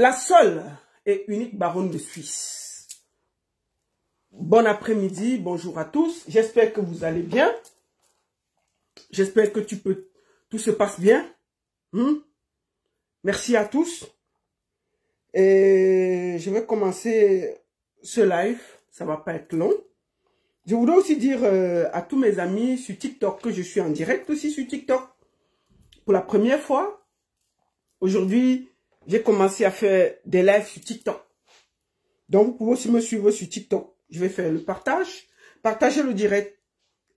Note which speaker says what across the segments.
Speaker 1: La seule et unique baronne de Suisse. Bon après-midi, bonjour à tous. J'espère que vous allez bien. J'espère que tout se passe bien. Merci à tous. Et je vais commencer ce live. Ça va pas être long. Je voudrais aussi dire à tous mes amis sur TikTok que je suis en direct aussi sur TikTok. Pour la première fois, aujourd'hui, j'ai commencé à faire des lives sur TikTok. Donc, vous pouvez aussi me suivre sur TikTok. Je vais faire le partage. Partagez le direct.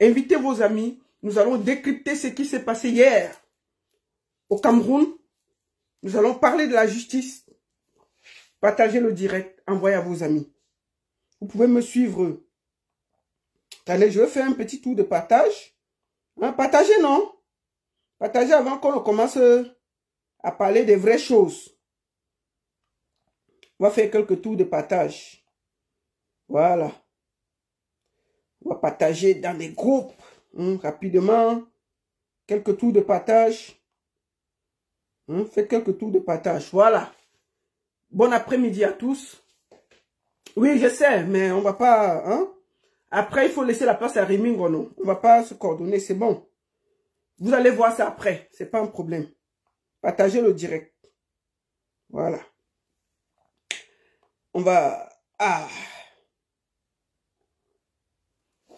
Speaker 1: Invitez vos amis. Nous allons décrypter ce qui s'est passé hier au Cameroun. Nous allons parler de la justice. Partagez le direct. Envoyez à vos amis. Vous pouvez me suivre. Allez, je vais faire un petit tour de partage. Partagez, non? Partagez avant qu'on commence à parler des vraies choses. On va faire quelques tours de partage. Voilà. On va partager dans des groupes. Rapidement. Quelques tours de partage. Faites quelques tours de partage. Voilà. Bon après-midi à tous. Oui, je sais, mais on va pas... Après, il faut laisser la place à Riming ou non. On va pas se coordonner, c'est bon. Vous allez voir ça après. C'est pas un problème. Partagez le direct. Voilà. On va...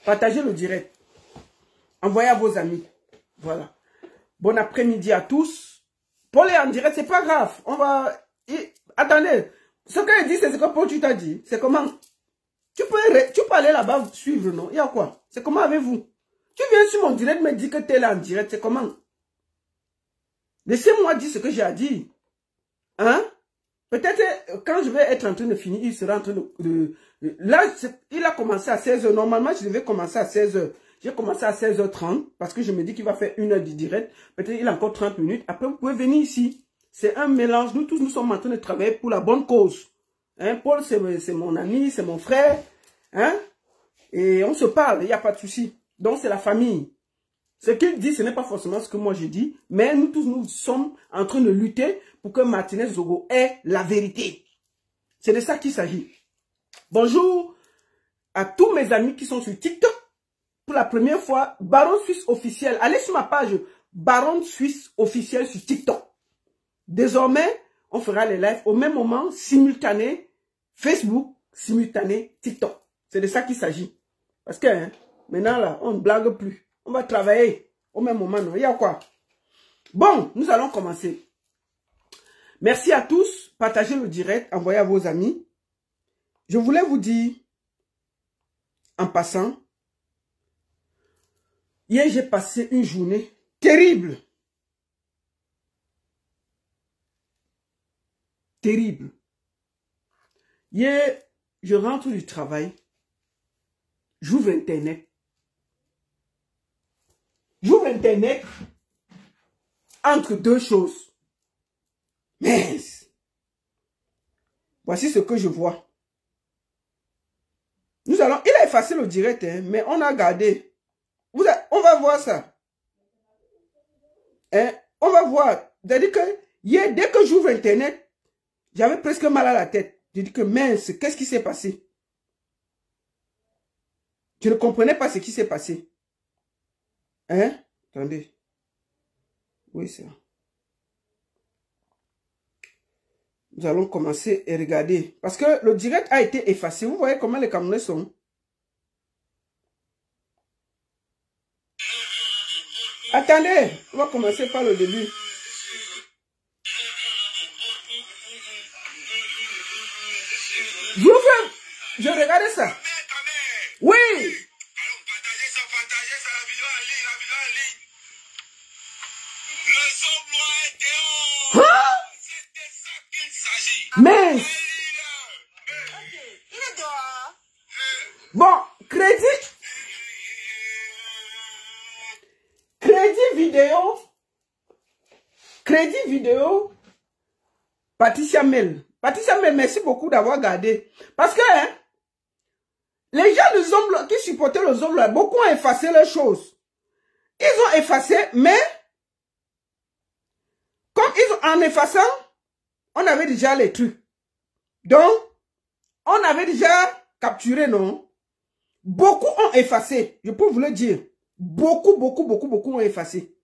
Speaker 1: Partagez le direct. Envoyez à vos amis. Voilà. Bon après-midi à tous. Paul est en direct, c'est pas grave. On va... Attendez. Ce qu'elle dit, c'est ce que Paul tu t'as dit. C'est comment? Tu peux aller là-bas suivre, non? Il y a quoi? C'est comment avec vous? Tu viens sur mon direct me dire que tu es là en direct. C'est comment? Laissez-moi dire ce que j'ai à dire. Peut-être quand je vais être en train de finir, il sera en train de... Là, il a commencé à 16h. Normalement, je devais commencer à 16h. J'ai commencé à 16h30 parce que je me dis qu'il va faire 1 heure de direct. Peut-être il a encore 30 minutes. Après, vous pouvez venir ici. C'est un mélange. Nous tous, nous sommes en train de travailler pour la bonne cause. Paul, c'est mon ami, c'est mon frère. Et on se parle, il n'y a pas de souci. Donc, c'est la famille. Ce qu'il dit, ce n'est pas forcément ce que moi je dis. Mais nous tous, nous sommes en train de lutter pour que Martinez Zogo ait la vérité. C'est de ça qu'il s'agit. Bonjour à tous mes amis qui sont sur TikTok. Pour la première fois, Baron Suisse officiel. Allez sur ma page Baron Suisse officiel sur TikTok. Désormais, on fera les lives au même moment, simultané, Facebook, simultané, TikTok. C'est de ça qu'il s'agit. Parce que maintenant, là, on ne blague plus. On va travailler au même moment. Non? Il y a quoi? Bon, nous allons commencer. Merci à tous. Partagez le direct. Envoyez à vos amis. Je voulais vous dire, en passant, hier, j'ai passé une journée terrible. Terrible. Hier, je rentre du travail. J'ouvre Internet. J'ouvre Internet entre deux choses. Mais, voici ce que je vois. Il a effacé le direct, mais on a gardé. On va voir ça. On va voir. C'est-à-dire que hier, dès que j'ouvre Internet, j'avais presque mal à la tête. J'ai dit que mince, qu'est-ce qui s'est passé? Je ne comprenais pas ce qui s'est passé. Attendez. Oui, c'est ça. Nous allons commencer et regarder. Parce que le direct a été effacé. Vous voyez comment les Camerounais sont. Attendez, on va commencer par le début. Je regardais ça. Oui. Mais bon, crédit vidéo, Patricia Mel. Patricia Mel, merci beaucoup d'avoir gardé. Parce que les gens de Zomble qui supportaient le Zomble, beaucoup ont effacé les choses. Ils ont effacé, mais comme en effaçant, On avait déjà les trucs. Donc, on avait déjà capturé, non? Beaucoup ont effacé. Je peux vous le dire. Beaucoup ont effacé.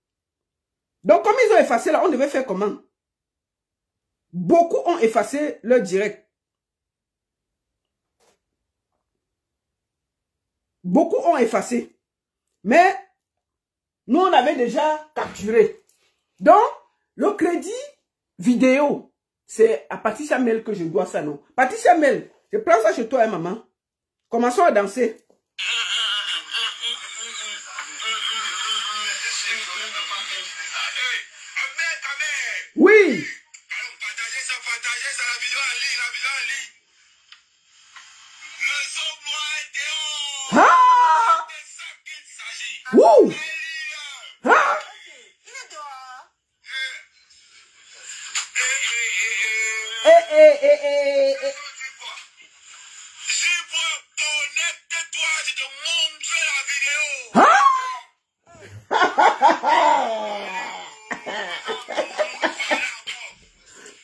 Speaker 1: Donc, comme ils ont effacé là, on devait faire comment? Beaucoup ont effacé leur direct. Beaucoup ont effacé. Mais, nous, on avait déjà capturé. Donc, le crédit vidéo, c'est à Patricia Mel que je dois ça, non? Patricia Mel, je prends ça chez toi, hein, maman. Commençons à danser. Oui. Ah! Wouh! Ah!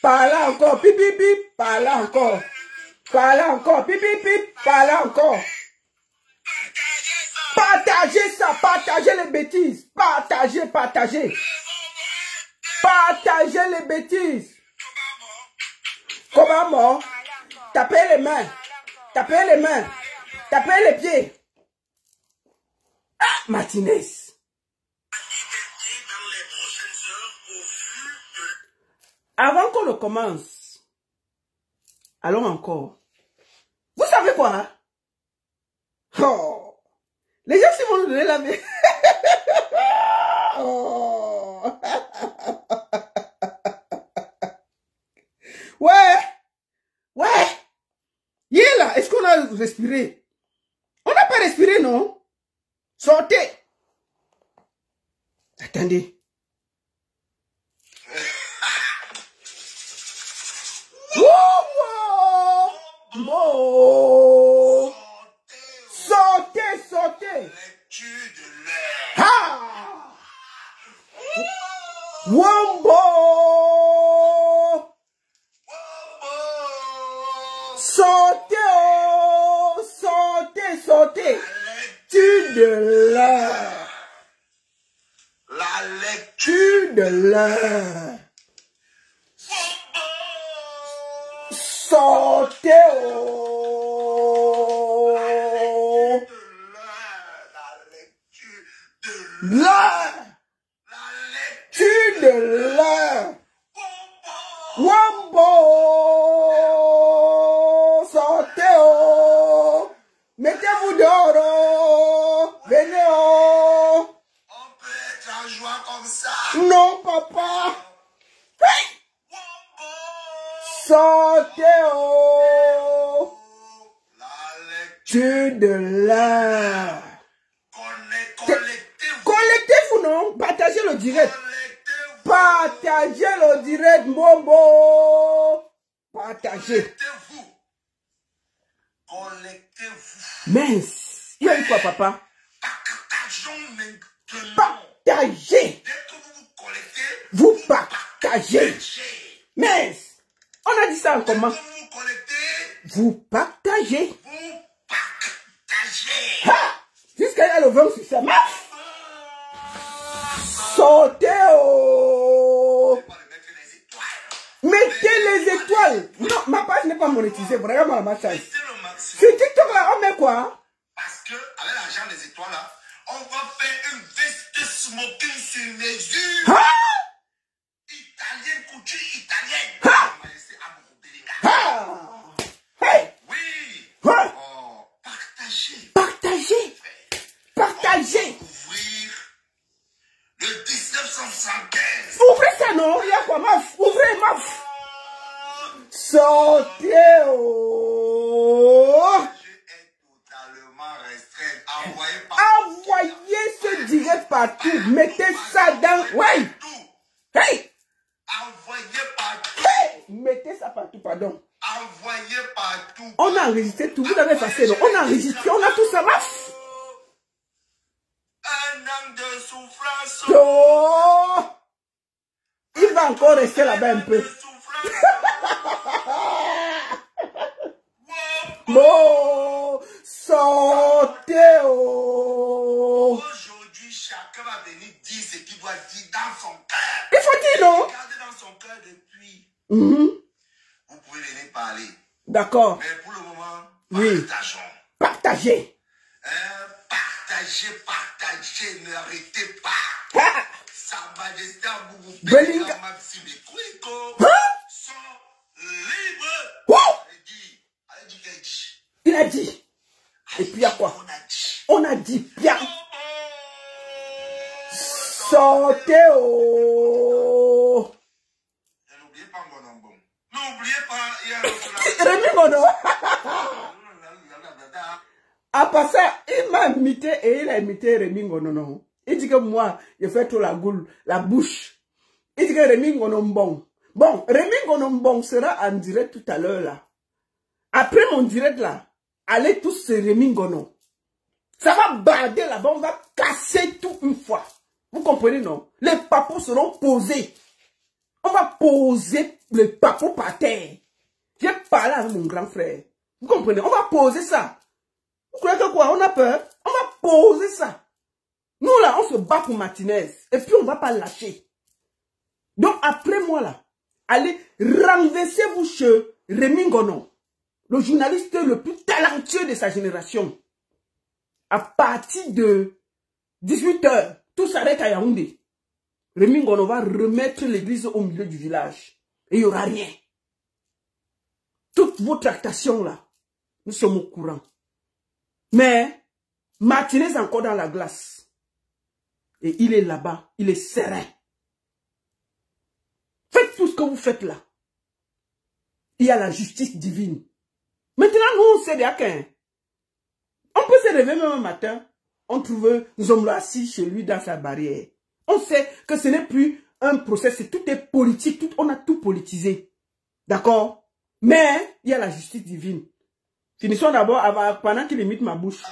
Speaker 1: Parle encore, pip, pip, pip, parle encore. Parle encore, pip, pip, pip, parle encore. Partagez ça, partagez les bêtises. Partagez. Partagez les bêtises. Comment mort? Tapez les mains. Tapez les mains. Tapez les pieds. Ah, Martinez. Avant qu'on ne commence, allons encore. Vous savez quoi? Hein? Oh, les gens vont nous donner la vie. Oh. Ouais. Là, est-ce qu'on a respiré? On n'a pas respiré, non? Sortez. Attendez. Wow. Sortez. Ha! Wombo! Sortez! Lecture de l'heure. La lecture de l'heure. Sortez! La lecture de l'heure. Wombo! Sortez! Mettez-vous dehors! Venez! On peut être en joie comme ça. Non, papa! Hey! Sortez! La lecture de l'heure. Collectez-vous, non? Partagez le direct. Partagez le direct, Mombo. Partagez. Collectez-vous. Mince. Il y a eu quoi, papa? Partagez. Dès que vous vous collectez, vous partagez. Mince. On a dit ça en comment? Vous partagez. Vous partagez. Ha! Jusqu'à y a le vent sur ça. Sortez. Mettez les étoiles. Non, ma page n'est pas monétisée. Vraiment, ma page. Sur TikTok là, on met quoi? Parce que avec l'argent des étoiles là, on va faire une veste smoking sur mesure. Ah! Italienne, couture italienne. Ah! Ah! Hey! Oui! Ah! Oh, partagez! Ouvrir le 1975. Ouvrez ça, non? Il y a quoi, maf? Ouvrez, maf! Sortez! Envoyez ce direct partout. Mettez ça dans... Ouais! Hey! Envoyez partout. Hey! Mettez ça partout, pardon. Envoyez partout. On a enregistré tout. Vous avez effacé, non? On a enregistré, on a tout ça. Maf! Un an de souffrance. Oh! Il va encore rester là-bas un peu. Bon, sortez.
Speaker 2: Aujourd'hui, chacun va venir dire ce qu'il doit dire dans son cœur.
Speaker 1: Il faut dire non.
Speaker 2: Regardez dans son cœur depuis.
Speaker 1: Vous
Speaker 2: pouvez venir parler.
Speaker 1: D'accord.
Speaker 2: Mais pour le moment,
Speaker 1: oui.
Speaker 2: Partageons.
Speaker 1: Partagez.
Speaker 2: Partagez, n'arrêtez pas.
Speaker 1: Ah.
Speaker 2: Sa Majesté Aboubou
Speaker 1: Belinga
Speaker 2: Maxime Kwiko sont libres.
Speaker 1: Il a dit. Et puis à quoi? On a dit bien. Sortez.
Speaker 2: N'oubliez pas Ngonombo. N'oubliez pas.
Speaker 1: Rémi Ngono. À part ça, il m'a imité et il a imité Rémi Ngono. Il dit que moi, je fais trop la goule, la bouche. Il dit que Rémi Ngono bon. Bon, Rémi Ngono bon sera en direct tout à l'heure là. Après mon direct là, allez tous sur Rémi Ngono. Ça va barder là-bas, on va casser tout une fois. Vous comprenez non? Les papous seront posés. On va poser les papous par terre. J'ai parlé avec mon grand frère. Vous comprenez? On va poser ça. Vous croyez que quoi? On a peur? On va poser ça. Nous là, on se bat pour Martinez. Et puis on ne va pas lâcher. Donc après moi là, allez renversez-vous chez Rémi Ngono, le journaliste le plus talentueux de sa génération. À partir de 18 h, tout s'arrête à Yaoundé. Rémi Ngono va remettre l'église au milieu du village. Et il n'y aura rien. Toutes vos tractations là, nous sommes au courant. Mais Martinez est encore dans la glace. Et il est là-bas, il est serein. Faites tout ce que vous faites là. Il y a la justice divine. Maintenant, nous, on sait déjà qu'un. On peut se réveiller même un matin, on trouve nous sommes là assis chez lui dans sa barrière. On sait que ce n'est plus un procès, tout est politique, on a tout politisé. D'accord? Mais il y a la justice divine. Finissons d'abord pendant qu'il imite ma bouche.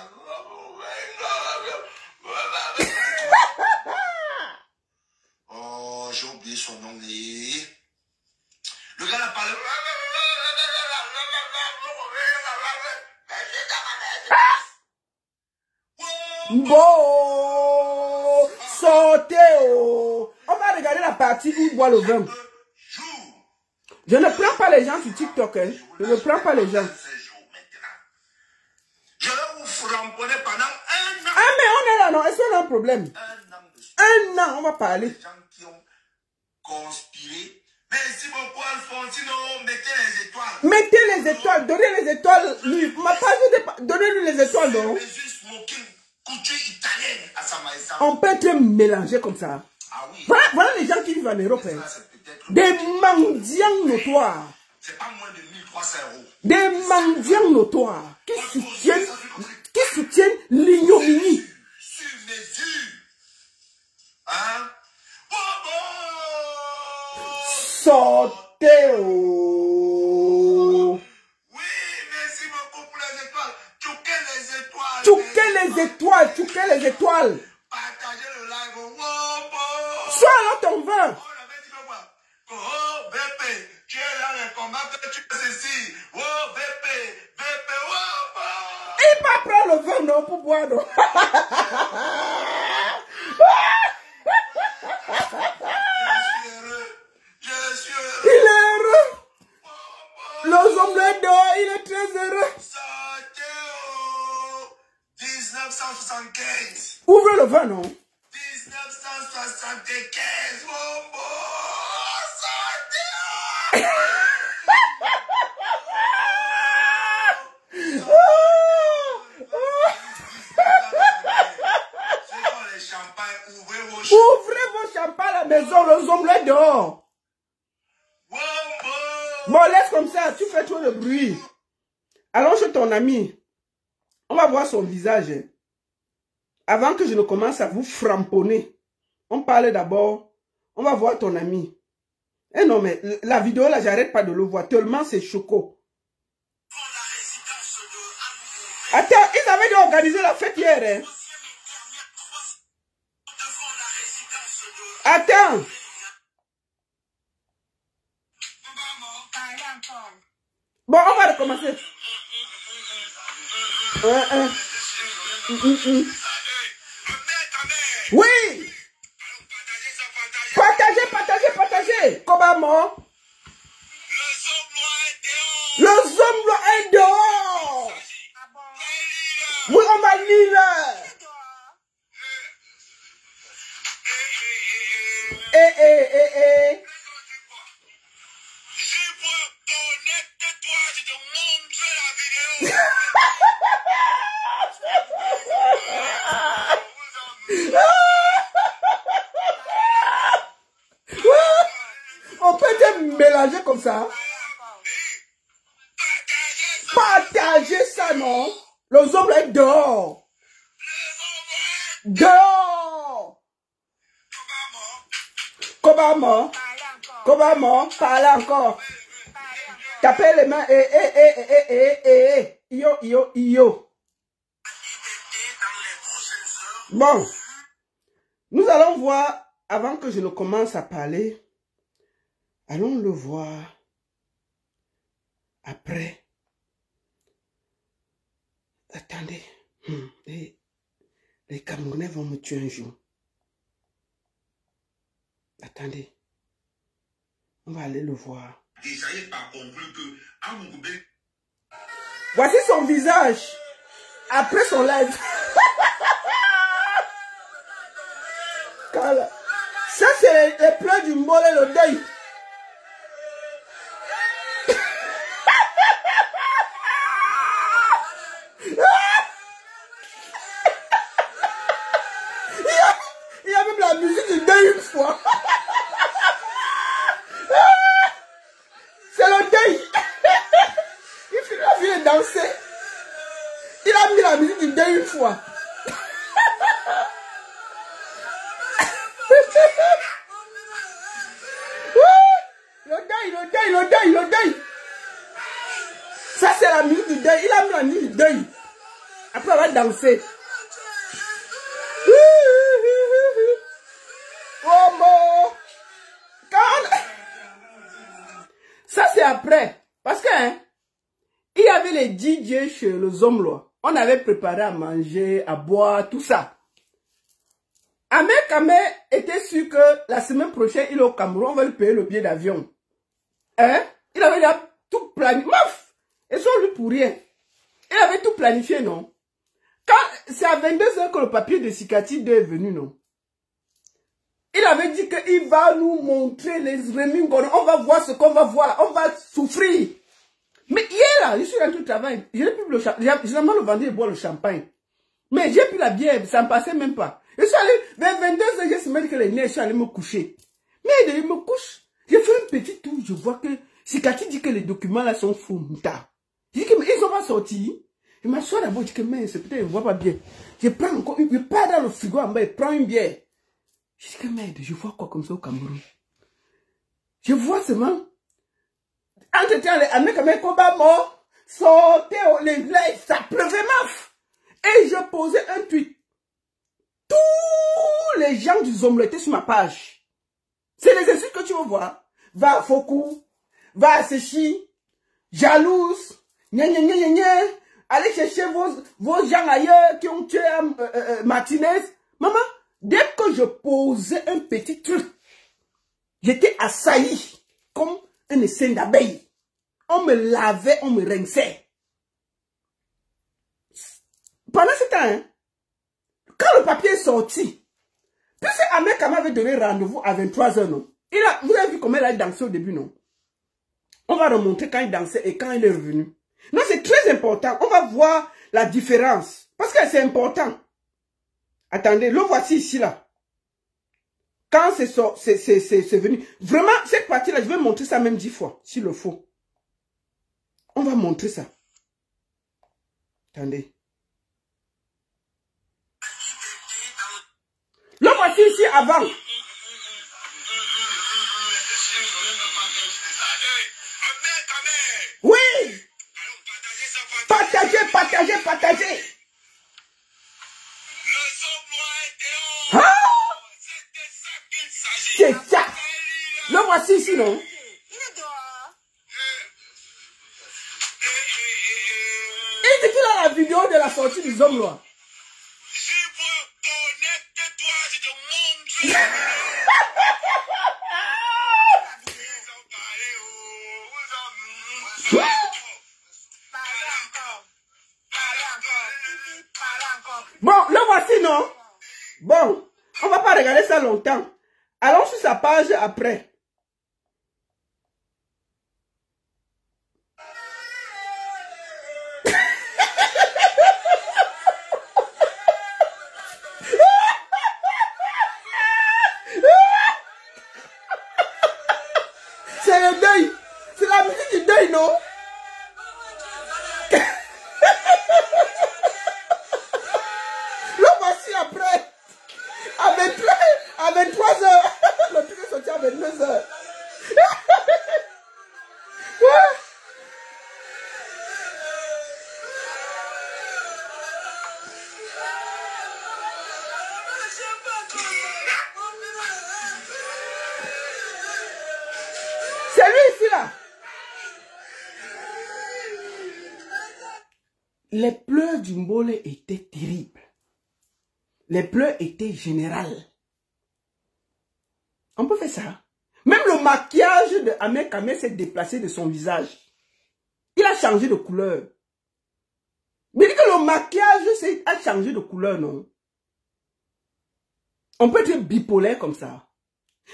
Speaker 2: Oh, j'ai oublié son nom. Le gars a parlé.
Speaker 1: Bon, sortez. On va regarder la partie où il boit le vin. Je ne prends pas les gens sur TikTok. Hein. Je ne prends pas les gens.
Speaker 2: Je vais vous framponner pendant 1 an.
Speaker 1: Ah, mais on est là, non? Est-ce qu'on a un problème? 1 an, on va parler.
Speaker 2: Les gens qui ont conspiré. Merci beaucoup, Alfonsino. Mettez les étoiles.
Speaker 1: Mettez les étoiles. Donnez les étoiles. Lui, ma page, donnez-lui les étoiles, non? On peut être mélangé comme ça.
Speaker 2: Ah oui.
Speaker 1: Voilà les gens qui vivent en Europe. Hein. Des mendiants notoires.
Speaker 2: C'est pas moins de 1300 €.
Speaker 1: Des mendiants notoires qui soutiennent l'ignominie.
Speaker 2: Sur mesure. Hein?
Speaker 1: Sortez.
Speaker 2: Oui, merci beaucoup pour les étoiles. Tchouquez les étoiles.
Speaker 1: Tchouquez les étoiles. Tchouquez les étoiles.
Speaker 2: Partagez le live.
Speaker 1: Sois là ton vin.
Speaker 2: Oh, BP, tu es là le combat que tu fais ceci. Oh, BP, oh,
Speaker 1: il va prendre le vin, non, pour boire, non.
Speaker 2: Je suis heureux.
Speaker 1: Il est heureux. Los hommes d'or, il est très heureux.
Speaker 2: Sortez 1975.
Speaker 1: Ouvrez le vin, non.
Speaker 2: 1975. Oh,
Speaker 1: ouvrez vos champagnes à la maison, les omelettes dehors. Bon, laisse comme ça, tu fais trop de bruit. Allons chez ton ami. On va voir son visage. Avant que je ne commence à vous framponner, on parle d'abord, on va voir ton ami. Eh non, mais la vidéo là, j'arrête pas de le voir, tellement c'est choco. Attends, ils avaient dû organiser la fête hier. Hein? Attends. Bon, on va recommencer. Oui. Partagez. Comment? Le zomblo est dehors. Oui, on va lire. On peut te mélanger comme ça. Partagez ça, non? Le zomblo est dehors. Dehors. Comment? Parlez encore. Tapez les mains. Yo. Bon. Nous allons voir, avant que je ne commence à parler, allons le voir après. Attendez. Les Camerounais vont me tuer un jour. Attendez. On va aller le voir. Voici son visage. Après son live. Ça, c'est les pleurs du Mbole et le deuil. Il y a même la musique du deuil une fois. C'est le deuil. Il a vu danser. Il a mis la musique du deuil une fois. Le deuil. Ça, c'est la musique du deuil. Il a mis la musique du deuil. Après, on va danser. Ça, c'est après. Parce que, il y avait les DJ chez le Zomblo. On avait préparé à manger, à boire, tout ça. Ahmed était sûr que la semaine prochaine, il est au Cameroun, on va lui payer le billet d'avion. Il avait déjà tout planifié. Maf! Et sans lui pour rien. Il avait tout planifié, non? Quand c'est à 22 h que le papier de Sikati est venu, non? Il avait dit qu'il va nous montrer les Remingons. On va voir ce qu'on va voir. On va souffrir. Mais hier, là, je suis rentré au travail. Je n'ai plus le champagne. J'ai normalement le vendu et boire le champagne. Mais j'ai pris la bière. Ça ne passait même pas. Je suis allé vers 22 h, je suis dit que les nez, je suis allé me coucher. Mais il me couche. J'ai fait un petit tour. Je vois que Sikati dit que les documents là sont faux. Je dis que mais ils sont pas sortis. Je m'assois d'abord. Je dis que mais c'est peut-être, je ne vois pas bien. Je prends encore une. Je pars dans le frigo en bas. Je prends une bière. Je dis que merde, je vois quoi comme ça au Cameroun? Je vois seulement. Entre-temps, les Américains combat mort, sortaient les lives, ça pleuvait maf. Et je posais un tweet. Tous les gens du Zomblo étaient sur ma page. C'est les insultes que tu vas voir. Va à Fokou, va à Séchi, jalouse, allez chercher vos gens ailleurs qui ont tué Martinez. Maman, dès que je posais un petit truc, j'étais assailli comme un essaim d'abeille. On me lavait, on me rinçait. Pendant ce temps, quand le papier est sorti, puisque Ahmed Kama avait donné rendez-vous à 23 h, non? Vous avez vu comment il a dansé au début, non? On va remonter quand il dansait et quand il est revenu. Non, c'est très important. On va voir la différence. Parce que c'est important. Attendez, le voici ici, là. Quand c'est venu. Vraiment, cette partie-là, je vais montrer ça même 10 fois, s'il le faut. On va montrer ça. Attendez. Le voici ici avant. Oui. Partagez. Ah! C'est ça. Le voici ici, non? Il dit qu'il a la vidéo de de la sortie des hommes là.
Speaker 2: Je veux connaître toi, je te montre.
Speaker 1: Bon, le voici, non? Bon, on va pas regarder ça longtemps. Allons sur sa page après. C'est le deuil. C'est la musique du deuil, non? Le voici après. À 23 h. Le truc est sorti à 22 h. C'est lui ici là. Les pleurs du Mbole étaient terribles. Les pleurs étaient générales. On peut faire ça. Même le maquillage de Ahmed Kamel s'est déplacé de son visage. Il a changé de couleur. Mais dit que le maquillage a changé de couleur, non? On peut être bipolaire comme ça.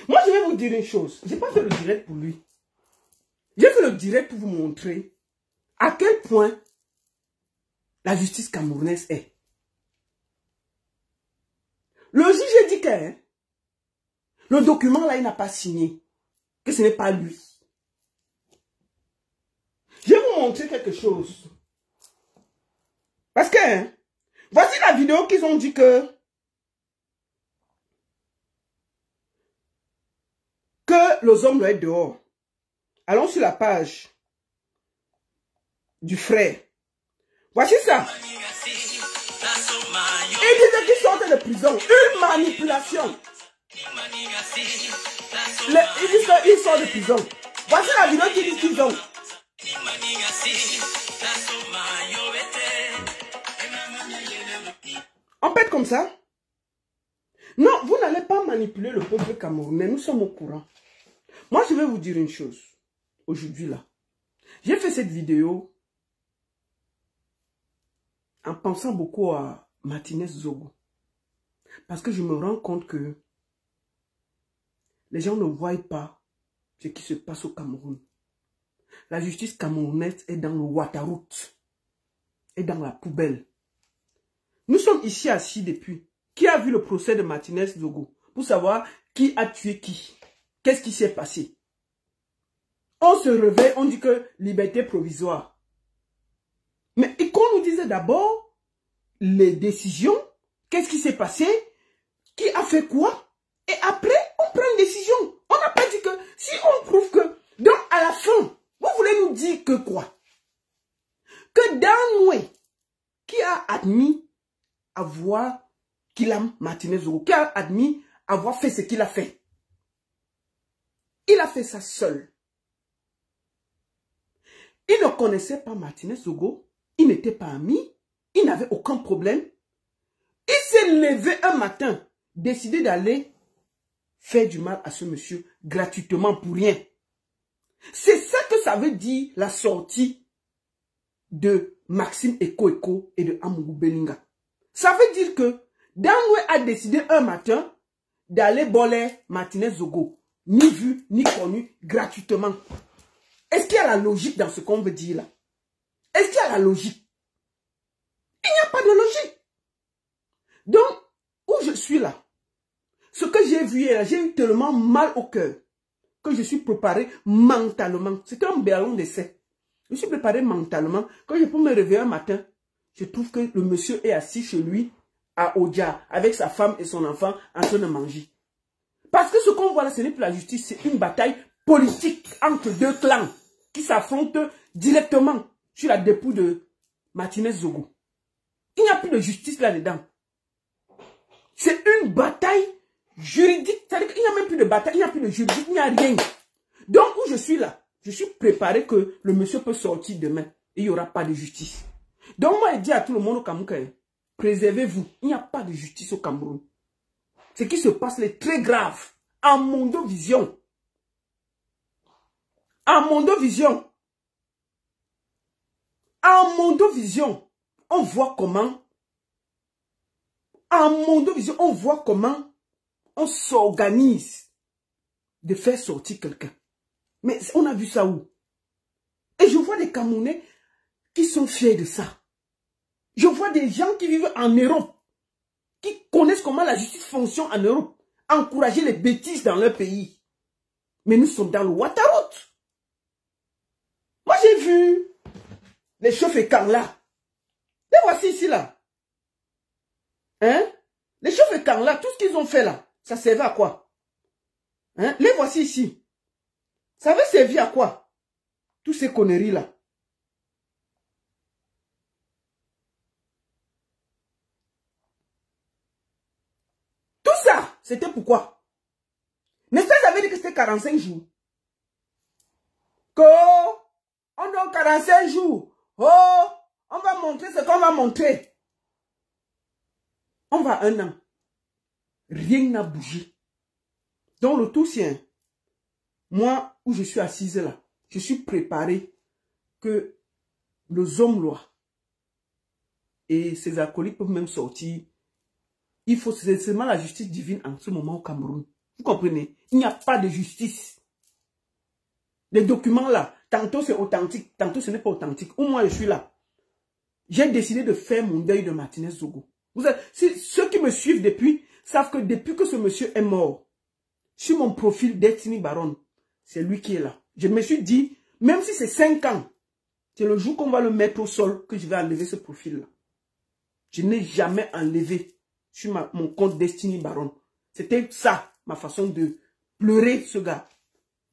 Speaker 1: Moi, je vais vous dire une chose. Je n'ai pas fait le direct pour lui. J'ai fait le direct pour vous montrer à quel point la justice camerounaise est. Le juge dit que le document là, il n'a pas signé. Que ce n'est pas lui. Je vais vous montrer quelque chose. Parce que, voici la vidéo qu'ils ont dit que les hommes doivent être dehors. Allons sur la page du frère. Voici ça. Ils disaient qu'ils sortent de prison. Une manipulation. Ils disent qu'ils sortent de prison. Voici la vidéo qu'ils disent qu'ils ont. On pète comme ça. Non, vous n'allez pas manipuler le peuple camerounais. Nous sommes au courant. Moi, je vais vous dire une chose. Aujourd'hui, là. J'ai fait cette vidéo en pensant beaucoup à Martinez Zogo. Parce que je me rends compte que les gens ne voient pas ce qui se passe au Cameroun. La justice camerounaise est dans le Ouattarout. Est dans la poubelle. Nous sommes ici assis depuis. Qui a vu le procès de Martinez Zogo? Pour savoir qui a tué qui. Qu'est-ce qui s'est passé? On se réveille, on dit que liberté provisoire. Mais qu'on nous disait d'abord les décisions, qu'est-ce qui s'est passé, qui a fait quoi, et après on prend une décision. On n'a pas dit que si on prouve que, donc à la fin, vous voulez nous dire que quoi? Que Danoué, qui a admis avoir Kilam Martinez Zogo, qui a admis avoir fait ce qu'il a fait. Il a fait ça seul. Il ne connaissait pas Martinez Zogo. Il n'était pas ami. Il n'avait aucun problème. Il s'est levé un matin, décidé d'aller faire du mal à ce monsieur gratuitement pour rien. C'est ça que ça veut dire la sortie de Maxime Eko et de Amougou Belinga. Ça veut dire que Danoué a décidé un matin d'aller voler Martinez Zogo. Ni vu, ni connu, gratuitement. Est-ce qu'il y a la logique dans ce qu'on veut dire là? Est-ce qu'il y a la logique? Il n'y a pas de logique. Donc, où je suis là, ce que j'ai vu hier, j'ai eu tellement mal au cœur que je suis préparé mentalement. C'est un ballon d'essai. Je suis préparé mentalement. Quand je peux me réveiller un matin, je trouve que le monsieur est assis chez lui à Odia avec sa femme et son enfant en train de manger. Parce que ce qu'on voit là, ce n'est plus la justice, c'est une bataille politique entre deux clans qui s'affrontent directement sur la dépouille de Martinez Zogo. Il n'y a plus de justice là-dedans. C'est une bataille juridique. C'est-à-dire qu'il n'y a même plus de bataille, il n'y a plus de juridique, il n'y a rien. Donc, où je suis là, je suis préparé que le monsieur peut sortir demain et il n'y aura pas de justice. Donc moi, je dis à tout le monde au Cameroun, préservez-vous. Il n'y a pas de justice au Cameroun. Ce qui se passe est très grave. En Mondovision. En Mondovision. En Mondovision, on voit comment. En Mondovision, on voit comment on s'organise de faire sortir quelqu'un. Mais on a vu ça où? Et je vois des Camerounais qui sont fiers de ça. Je vois des gens qui vivent en Europe, qui connaissent comment la justice fonctionne en Europe, encourager les bêtises dans leur pays. Mais nous sommes dans le Ouattaraout. Moi j'ai vu les chauffeurs là. Les voici ici là. Hein? Les chauffeurs là, tout ce qu'ils ont fait là, ça servait à quoi? Hein? Les voici ici. Ça avait servi à quoi? Toutes ces conneries là. Tout ça, c'était pourquoi? N'est-ce pas, j'avais dit que c'était 45 jours. On donne 45 jours. Oh, on va montrer ce qu'on va montrer. On va 1 an. Rien n'a bougé. Donc le tout c'est, moi où je suis assise là, je suis préparé que les hommes-loi et ces alcooliques peuvent même sortir. Il faut seulement la justice divine en ce moment au Cameroun. Vous comprenez? Il n'y a pas de justice. Les documents là, tantôt c'est authentique, tantôt ce n'est pas authentique. Ou moi je suis là. J'ai décidé de faire mon deuil de Martinez Zogo. Ceux qui me suivent depuis savent que depuis que ce monsieur est mort, sur mon profil Destiny Baron, c'est lui qui est là. Je me suis dit, même si c'est 5 ans, c'est le jour qu'on va le mettre au sol que je vais enlever ce profil-là. Je n'ai jamais enlevé sur mon compte Destiny Baron. C'était ça, ma façon de pleurer ce gars.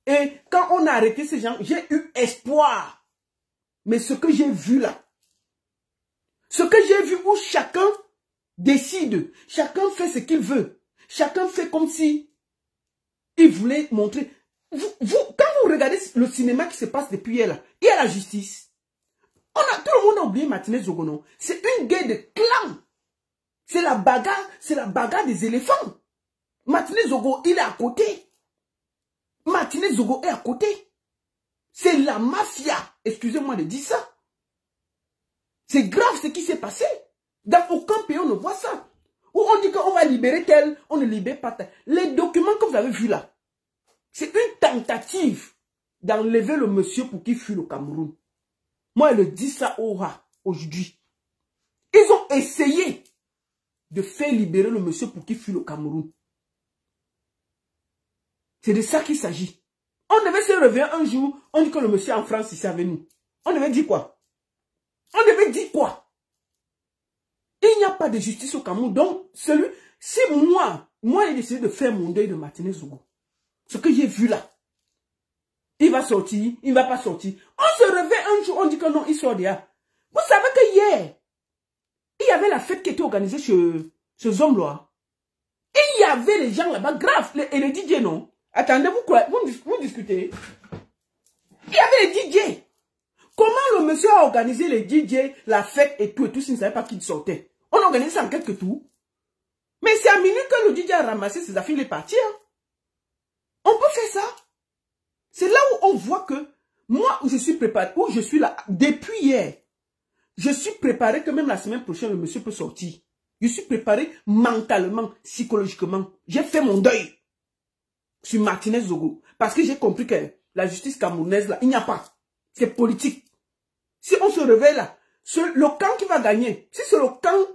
Speaker 1: Et quand on a arrêté ces gens, j'ai eu espoir. Mais ce que j'ai vu là, ce que j'ai vu où chacun décide, chacun fait ce qu'il veut, chacun fait comme si il voulait montrer. Quand vous regardez le cinéma qui se passe depuis hier là, il y a la justice. Tout le monde a oublié Martinez Zogo. C'est une guerre de clans. C'est la bagarre des éléphants. Martinez Zogo, il est à côté. Martinez Zogo est à côté. C'est la mafia. Excusez-moi de dire ça. C'est grave ce qui s'est passé. Dans aucun pays, on ne voit ça. Où on dit qu'on va libérer tel, on ne libère pas tel. Les documents que vous avez vus là, c'est une tentative d'enlever le monsieur pour qu'il fuit le Cameroun. Moi, je le dis ça aujourd'hui. Ils ont essayé de faire libérer le monsieur pour qu'il fuit le Cameroun. C'est de ça qu'il s'agit. On devait se réveiller un jour, on dit que le monsieur en France ici avec nous. On devait dire quoi? On devait dire quoi? Il n'y a pas de justice au Cameroun. Donc, si moi j'ai décidé de faire mon deuil de Martinez Zogo, ce que j'ai vu là, il va sortir, il ne va pas sortir. On se réveille un jour, on dit que non, il sort dehors. Vous savez que hier, il y avait la fête qui était organisée chez ces hommes-là. Il y avait les gens là-bas, graves, et les DJ, non? Attendez, vous discutez. Il y avait les DJ. Comment le monsieur a organisé les DJ, la fête et tout, s'il ne savait pas qu'il sortait? On a organisé ça en quelques tours. Mais c'est à minuit que le DJ a ramassé ses affaires et est parti. Hein. On peut faire ça. C'est là où on voit que moi, où je suis préparé, où je suis là, depuis hier, je suis préparé que même la semaine prochaine, le monsieur peut sortir. Je suis préparé mentalement, psychologiquement. J'ai fait mon deuil sur Martinez Zogo. Parce que j'ai compris que la justice camerounaise, là, il n'y a pas. C'est politique. Si on se réveille là, le camp qui va gagner, si c'est le camp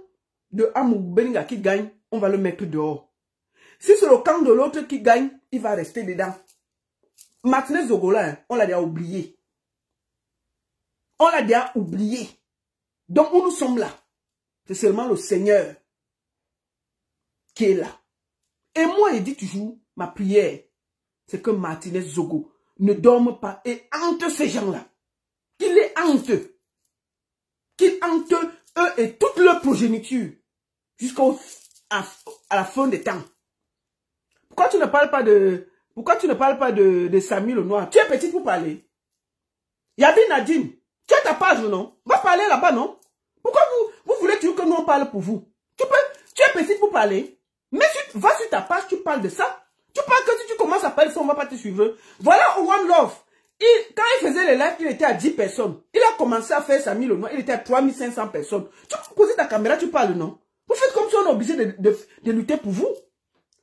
Speaker 1: de Amour Beninga qui gagne, on va le mettre dehors. Si c'est le camp de l'autre qui gagne, il va rester dedans. Martinez Zogo là, hein, on l'a déjà oublié. On l'a déjà oublié. Donc où nous sommes là, c'est seulement le Seigneur qui est là. Et moi, je dis toujours, ma prière, c'est que Martinez Zogo ne dorme pas et hante ces gens-là. Qu'il les hante. Qu'il hante eux et toute leur progéniture jusqu'à la fin des temps. Pourquoi tu ne parles pas de Samy le Noir? Tu es petite pour parler. Yabi Nadine, tu as ta page, non? Va parler là-bas, non? Pourquoi vous voulez toujours que nous on parle pour vous? Tu es petite pour parler. Mais va sur ta page, tu parles de ça. Tu parles que si tu commences à parler ça, on va pas te suivre. Voilà One Love. Quand il faisait les lives, il était à 10 personnes. Il a commencé à faire Samy Lenoir, il était à 3500 personnes. Tu peux poser ta caméra, tu parles, non? Vous faites comme si on est obligé de lutter pour vous.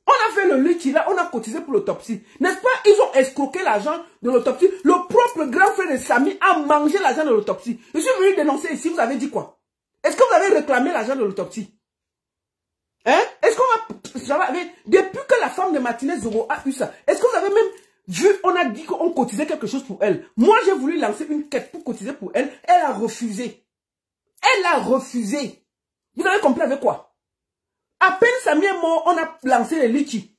Speaker 1: On a fait le lutte là, on a cotisé pour l'autopsie. N'est-ce pas? Ils ont escroqué l'argent de l'autopsie. Le propre grand frère de Samy a mangé l'argent de l'autopsie. Je suis venu dénoncer ici, vous avez dit quoi? Est-ce que vous avez réclamé l'argent de l'autopsie? Hein? Est-ce qu'on va... Depuis que la femme de Martinez Zogo a eu ça, est-ce que vous avez même vu, on a dit qu'on cotisait quelque chose pour elle. Moi, j'ai voulu lancer une quête pour cotiser pour elle. Elle a refusé. Elle a refusé. Vous avez compris avec quoi? À peine Samy est mort, on a lancé les litchis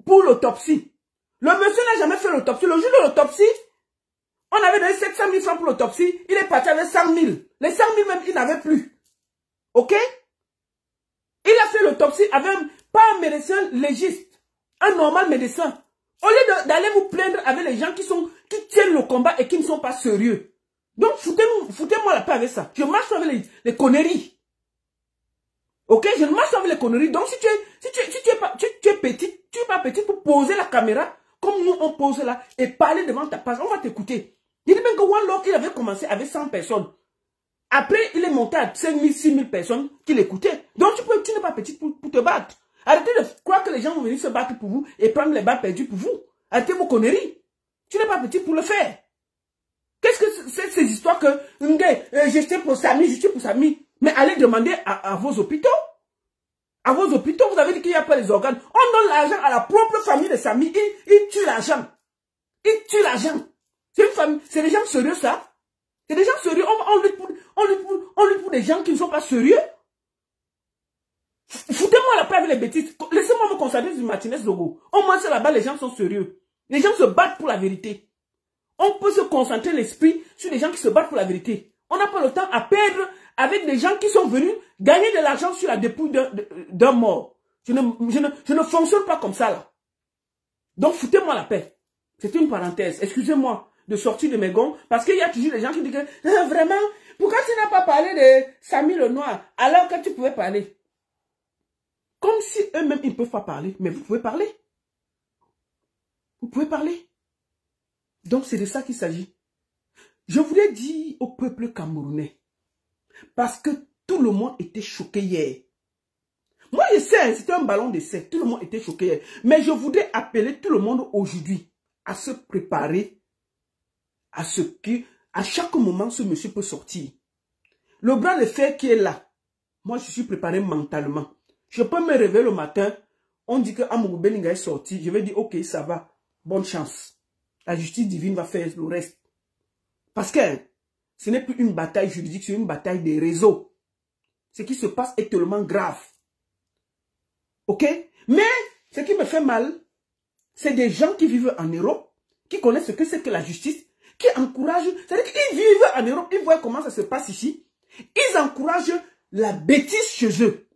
Speaker 1: pour l'autopsie. Le monsieur n'a jamais fait l'autopsie. Le jour de l'autopsie, on avait donné 700 000 francs pour l'autopsie. Il est parti avec 100 000. Les 100 000 même, il n'avait plus. Ok? Il a fait l'autopsie avec pas un médecin légiste, un normal médecin. Au lieu d'aller vous plaindre avec les gens qui tiennent le combat et qui ne sont pas sérieux. Donc, foutez-moi la paix avec ça. Je marche avec les conneries. Ok? Je ne marche pas avec les conneries. Donc, si tu es petite, tu n'es pas petite pour poser la caméra comme nous on pose là et parler devant ta page. On va t'écouter. Il dit même que One Love, il avait commencé avec 100 personnes. Après, il est monté à 5 000, 6 000 personnes qui l'écoutaient. Donc, tu n'es pas petite pour te battre. Arrêtez de croire que les gens vont venir se battre pour vous et prendre les balles perdues pour vous. Arrêtez vos conneries. Tu n'es pas petite pour le faire. Qu'est-ce que c'est ces histoires que j'étais pour Samy, j'étais pour Samy. Mais allez demander à vos hôpitaux. À vos hôpitaux, vous avez dit qu'il n'y a pas les organes. On donne l'argent à la propre famille de Samy. Ils tuent l'argent. Ils tuent l'argent. C'est une famille. C'est des gens sérieux, ça. C'est des gens sérieux. On lutte pour des gens qui ne sont pas sérieux. Foutez-moi la paix avec les bêtises. Laissez-moi me concentrer sur Martinez Zogo. Au moins, c'est là-bas, les gens sont sérieux. Les gens se battent pour la vérité. On peut se concentrer l'esprit sur les gens qui se battent pour la vérité. On n'a pas le temps à perdre avec des gens qui sont venus gagner de l'argent sur la dépouille d'un mort. Je ne fonctionne pas comme ça, là. Donc, foutez-moi la paix. C'est une parenthèse. Excusez-moi de sortir de mes gonds, parce qu'il y a toujours des gens qui disent que, vraiment, pourquoi tu n'as pas parlé de Samy Lenoir alors que tu pouvais parler? Comme si eux-mêmes, ils ne peuvent pas parler. Mais vous pouvez parler. Vous pouvez parler. Donc, c'est de ça qu'il s'agit. Je voulais dire au peuple camerounais, parce que tout le monde était choqué hier. Moi, je sais, c'était un ballon d'essai. Tout le monde était choqué hier. Mais je voudrais appeler tout le monde aujourd'hui à se préparer à ce que, à chaque moment, ce monsieur peut sortir. Le bras de fer qui est là, moi, je suis préparé mentalement. Je peux me réveiller le matin, on dit que Amougou Beninga est sorti, je vais dire, ok, ça va, bonne chance. La justice divine va faire le reste. Parce que ce n'est plus une bataille juridique, c'est une bataille des réseaux. Ce qui se passe est tellement grave. Ok? Mais, ce qui me fait mal, c'est des gens qui vivent en Europe, qui connaissent ce que c'est que la justice, qui encouragent, c'est-à-dire qu'ils vivent en Europe, ils voient comment ça se passe ici. Ils encouragent la bêtise chez eux.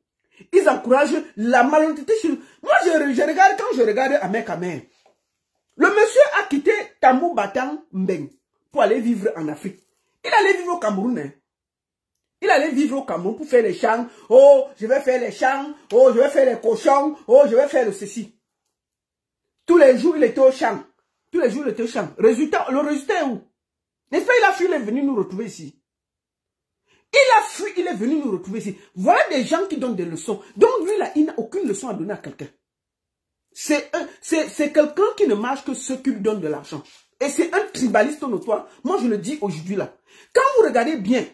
Speaker 1: Ils encouragent la malhonnêteté chez eux. Moi, je regarde, quand je regarde Ahmed Kamer, le monsieur a quitté Tambou Batang Mbeng pour aller vivre en Afrique. Il allait vivre au Cameroun. Hein. Il allait vivre au Cameroun pour faire les champs. Oh, je vais faire les champs. Oh, je vais faire les cochons. Oh, je vais faire le ceci. Tous les jours, il était au champ. Tous les jours, il était au champ. Le résultat est où? N'est-ce pas, il a fui, il est venu nous retrouver ici. Il a fui, il est venu nous retrouver ici. Voilà des gens qui donnent des leçons. Donc lui, là, il n'a aucune leçon à donner à quelqu'un. C'est quelqu'un qui ne marche que ceux qui lui donnent de l'argent. Et c'est un tribaliste notoire. Moi, je le dis aujourd'hui, là. Quand vous regardez bien,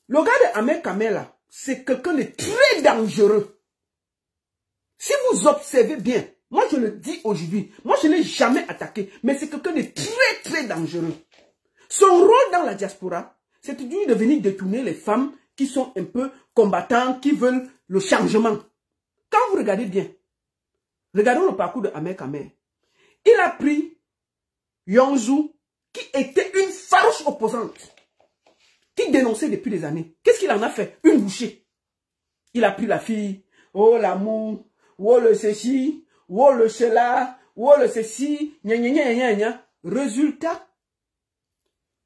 Speaker 1: le gars de Ahmed Kamer, là, c'est quelqu'un de très dangereux. Si vous observez bien, moi, je le dis aujourd'hui, moi, je ne l'ai jamais attaqué, mais c'est quelqu'un de très, très dangereux. Son rôle dans la diaspora, c'est de venir détourner les femmes qui sont un peu combattantes, qui veulent le changement. Quand vous regardez bien, regardons le parcours de Ahmed Kamer. Il a pris Yonzou, qui était une farouche opposante, qui dénonçait depuis des années. Qu'est-ce qu'il en a fait? Une bouchée. Il a pris la fille. Oh l'amour, oh le ceci, oh le cela, oh le ceci, gna gna gna gna gna. Résultat,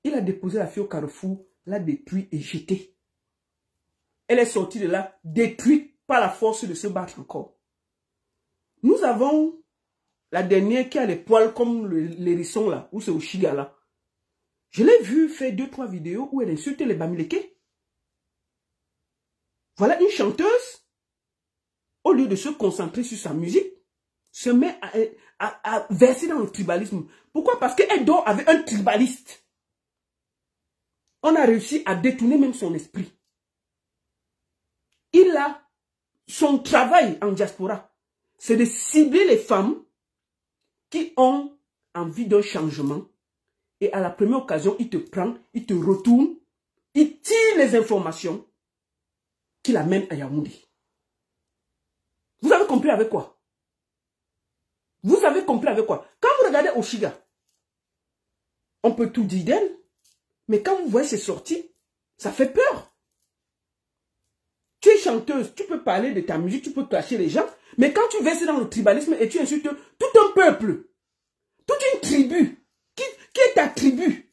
Speaker 1: il a déposé la fille au carrefour, l'a détruit et jeté. Elle est sortie de là, détruite par la force de se battre encore. Nous avons la dernière qui a les poils comme l'hérisson là, ou c'est Oshiga là. Je l'ai vu faire 2-3 vidéos où elle insulte les Bamileke. Voilà une chanteuse, au lieu de se concentrer sur sa musique, se met à verser dans le tribalisme. Pourquoi? Parce qu'elle dort avec un tribaliste. On a réussi à détourner même son esprit. Il a son travail en diaspora, c'est de cibler les femmes qui ont envie d'un changement. Et à la première occasion, il te prend, il te retourne, il tire les informations qu'il amène à Yaoundé. Vous avez compris avec quoi? Vous avez compris avec quoi? Quand vous regardez Oshiga, on peut tout dire d'elle, mais quand vous voyez ses sorties, ça fait peur. Tu es chanteuse, tu peux parler de ta musique, tu peux clasher les gens, mais quand tu verses dans le tribalisme et tu insultes tout un peuple, toute une tribu, qui est ta tribu,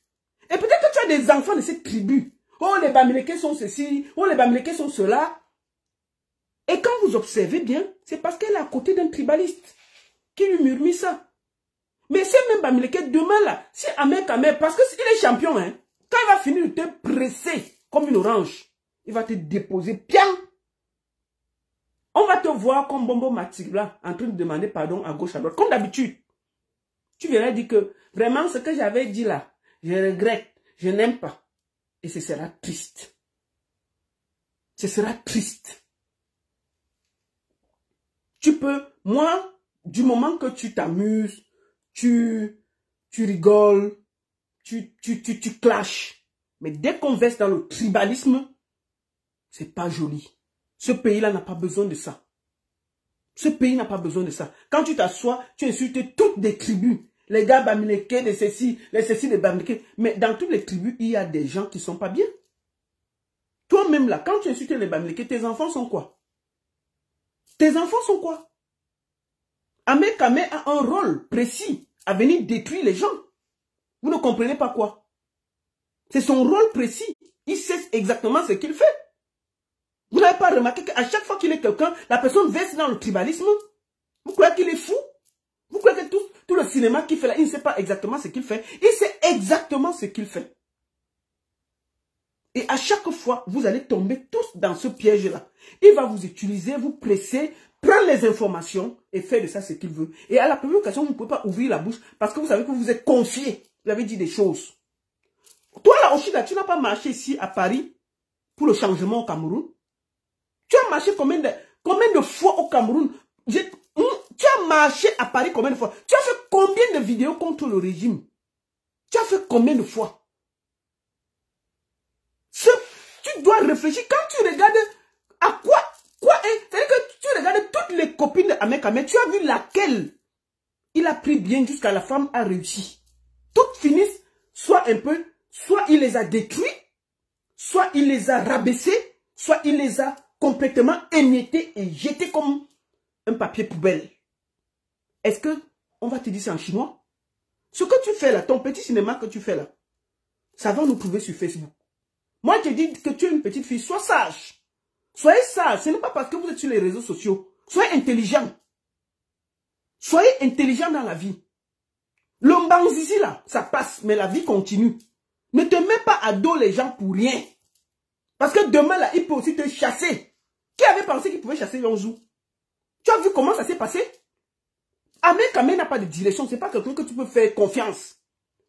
Speaker 1: et peut-être que tu as des enfants de cette tribu. Oh, les Bamileke sont ceci, oh, les Bamileke sont cela. Et quand vous observez bien, c'est parce qu'elle est à côté d'un tribaliste qui lui murmure ça. Mais c'est même Bamileke, demain là, si Ahmed Kamer, parce qu'il est champion, hein, quand il va finir de te presser comme une orange, il va te déposer bien. On va te voir comme Bombo Matibla en train de demander pardon à gauche à droite, comme d'habitude. Tu verras dire que vraiment ce que j'avais dit là, je regrette, je n'aime pas. Et ce sera triste. Ce sera triste. Tu peux, moi, du moment que tu t'amuses, tu rigoles, tu clashes. Mais dès qu'on verse dans le tribalisme, c'est pas joli. Ce pays-là n'a pas besoin de ça. Ce pays n'a pas besoin de ça. Quand tu t'assois, tu insultes toutes les tribus. Les gars Bamileke, les ceci, les Bamileke. Mais dans toutes les tribus, il y a des gens qui ne sont pas bien. Toi-même là, quand tu insultes les Bamileke, tes enfants sont quoi? Tes enfants sont quoi? Ahmed Kamer a un rôle précis à venir détruire les gens. Vous ne comprenez pas quoi? C'est son rôle précis. Il sait exactement ce qu'il fait. Vous n'avez pas remarqué qu'à chaque fois qu'il est quelqu'un, la personne verse dans le tribalisme? Vous croyez qu'il est fou? Vous croyez que tout le cinéma qu'il fait là, il ne sait pas exactement ce qu'il fait? Il sait exactement ce qu'il fait. Et à chaque fois, vous allez tomber tous dans ce piège-là. Il va vous utiliser, vous presser, prendre les informations et faire de ça ce qu'il veut. Et à la première occasion, vous ne pouvez pas ouvrir la bouche parce que vous savez que vous êtes confié. Vous avez dit des choses. Toi là, Oshiga, tu n'as pas marché ici à Paris pour le changement au Cameroun? Tu as marché combien de fois au Cameroun? Tu as marché à Paris combien de fois? Tu as fait combien de vidéos contre le régime? Tu as fait combien de fois? Tu dois réfléchir. Quand tu regardes à quoi c'est-à-dire que tu regardes toutes les copines d'Ahmed Kamer, tu as vu laquelle il a pris bien jusqu'à la femme a réussi. Toutes finissent soit un peu, soit il les a détruits, soit il les a rabaissés, soit il les a complètement émiettés et jetés comme un papier poubelle. Est-ce que on va te dire ça en chinois? Ce que tu fais là, ton petit cinéma que tu fais là, ça va nous trouver sur Facebook. Moi, je te dis que tu es une petite fille, sois sage. Soyez sage. Ce n'est pas parce que vous êtes sur les réseaux sociaux. Soyez intelligent. Soyez intelligent dans la vie. Le mbanzizi là, ça passe, mais la vie continue. Ne te mets pas à dos les gens pour rien. Parce que demain là, il peut aussi te chasser. Qui avait pensé qu'il pouvait chasser Yonzou? Tu as vu comment ça s'est passé? Ahmed Kamer n'a pas de direction. Ce n'est pas quelqu'un que tu peux faire confiance.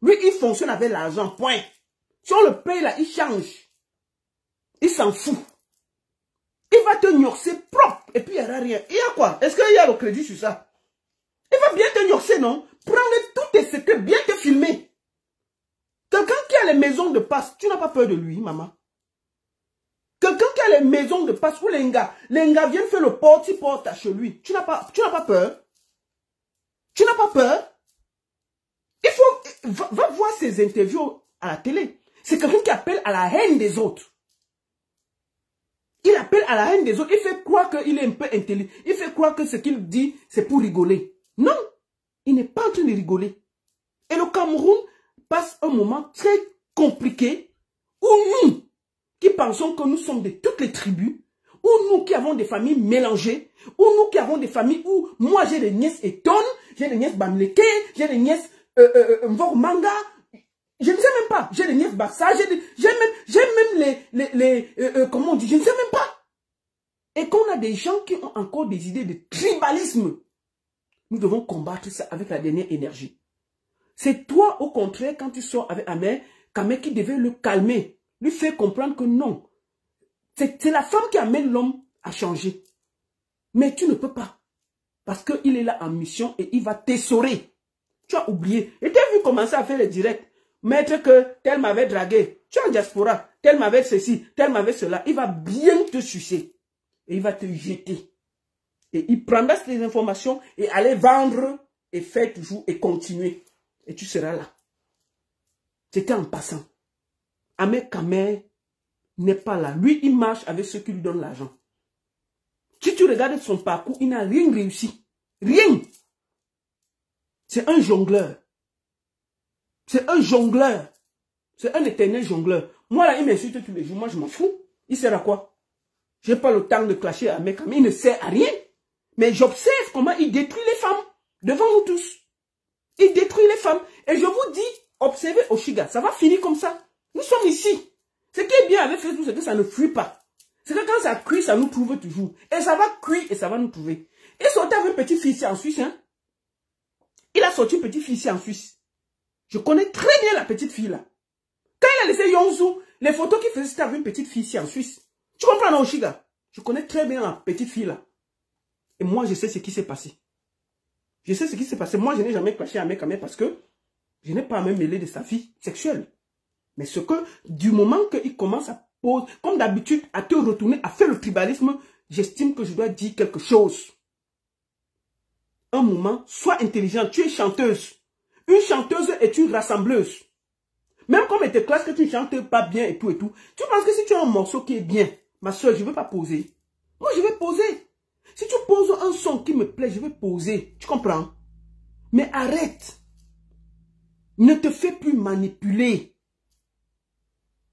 Speaker 1: Lui, il fonctionne avec l'argent, point. Si on le paye là, il change. Il s'en fout. Il va te gnorcer propre. Et puis il n'y aura rien. Il y a quoi? Est-ce qu'il y a le crédit sur ça? Il va bien te gnorcer, non? Prendre tous tes secrets, bien te filmer. Quelqu'un qui a les maisons de passe, tu n'as pas peur de lui, maman? Quelqu'un qui a les maisons de passe, où les gars viennent faire le porte-porte chez lui. Tu n'as pas peur? Tu n'as pas peur? Il faut... Va voir ses interviews à la télé. C'est quelqu'un qui appelle à la haine des autres. Il appelle à la haine des autres. Il fait croire qu'il est un peu intelligent. Il fait croire que ce qu'il dit, c'est pour rigoler. Non, il n'est pas en train de rigoler. Et le Cameroun passe un moment très compliqué où nous, qui pensons que nous sommes de toutes les tribus, ou nous qui avons des familles mélangées, ou nous qui avons des familles où moi j'ai des nièces Eton, j'ai des nièces Bamleke, j'ai des nièces Manga, je ne sais même pas, j'ai des nièces Bassa, j'ai même les comment on dit, je ne sais même pas. Et qu'on a des gens qui ont encore des idées de tribalisme, nous devons combattre ça avec la dernière énergie. C'est toi, au contraire, quand tu sors avec Amé qui devait le calmer, lui faire comprendre que non. C'est la femme qui amène l'homme à changer. Mais tu ne peux pas. Parce qu'il est là en mission et il va t'essorer. Tu as oublié. Et tu as vu commencer à faire les directs. Mettre que tel m'avait dragué. Tu es en diaspora. Tel m'avait ceci. Tel m'avait cela. Il va bien te sucer. Et il va te jeter. Et il prendra ces informations et aller vendre et faire toujours et continuer. Et tu seras là. C'était en passant. Ahmed Kamer n'est pas là. Lui, il marche avec ceux qui lui donnent l'argent. Si tu regardes son parcours, il n'a rien réussi. Rien. C'est un jongleur. C'est un jongleur. C'est un éternel jongleur. Moi, là, il m'insulte tous les jours. Moi, je m'en fous. Il sert à quoi? Je n'ai pas le temps de clasher à Ahmed Kamer. Il ne sert à rien. Mais j'observe comment il détruit les femmes. Devant nous tous. Il détruit les femmes. Et je vous dis, observez Oshiga. Ça va finir comme ça. Nous sommes ici. Ce qui est bien avec Facebook, c'est que ça ne fuit pas. C'est que quand ça cuit, ça nous trouve toujours. Et ça va cuire et ça va nous trouver. Il sortait avec une petite fille ici en Suisse. Hein? Il a sorti une petite fille ici en Suisse. Je connais très bien la petite fille là. Quand il a laissé Yonzu, les photos qu'il faisait, c'était avec une petite fille ici en Suisse. Tu comprends, non, Oshiga? Je connais très bien la petite fille là. Et moi, je sais ce qui s'est passé. Je sais ce qui s'est passé. Moi, je n'ai jamais clashé à Ahmed Kamer parce que je n'ai pas à me mêler de sa vie sexuelle. Mais ce que, du moment qu'il commence à poser, comme d'habitude, à te retourner, à faire le tribalisme, j'estime que je dois dire quelque chose. Un moment, sois intelligente, tu es chanteuse. Une chanteuse est une rassembleuse. Même comme elle te classe que tu ne chantes pas bien et tout. Tu penses que si tu as un morceau qui est bien, ma soeur, je ne veux pas poser. Moi, je vais poser. Si tu poses un son qui me plaît, je vais poser. Tu comprends? Mais arrête. Ne te fais plus manipuler.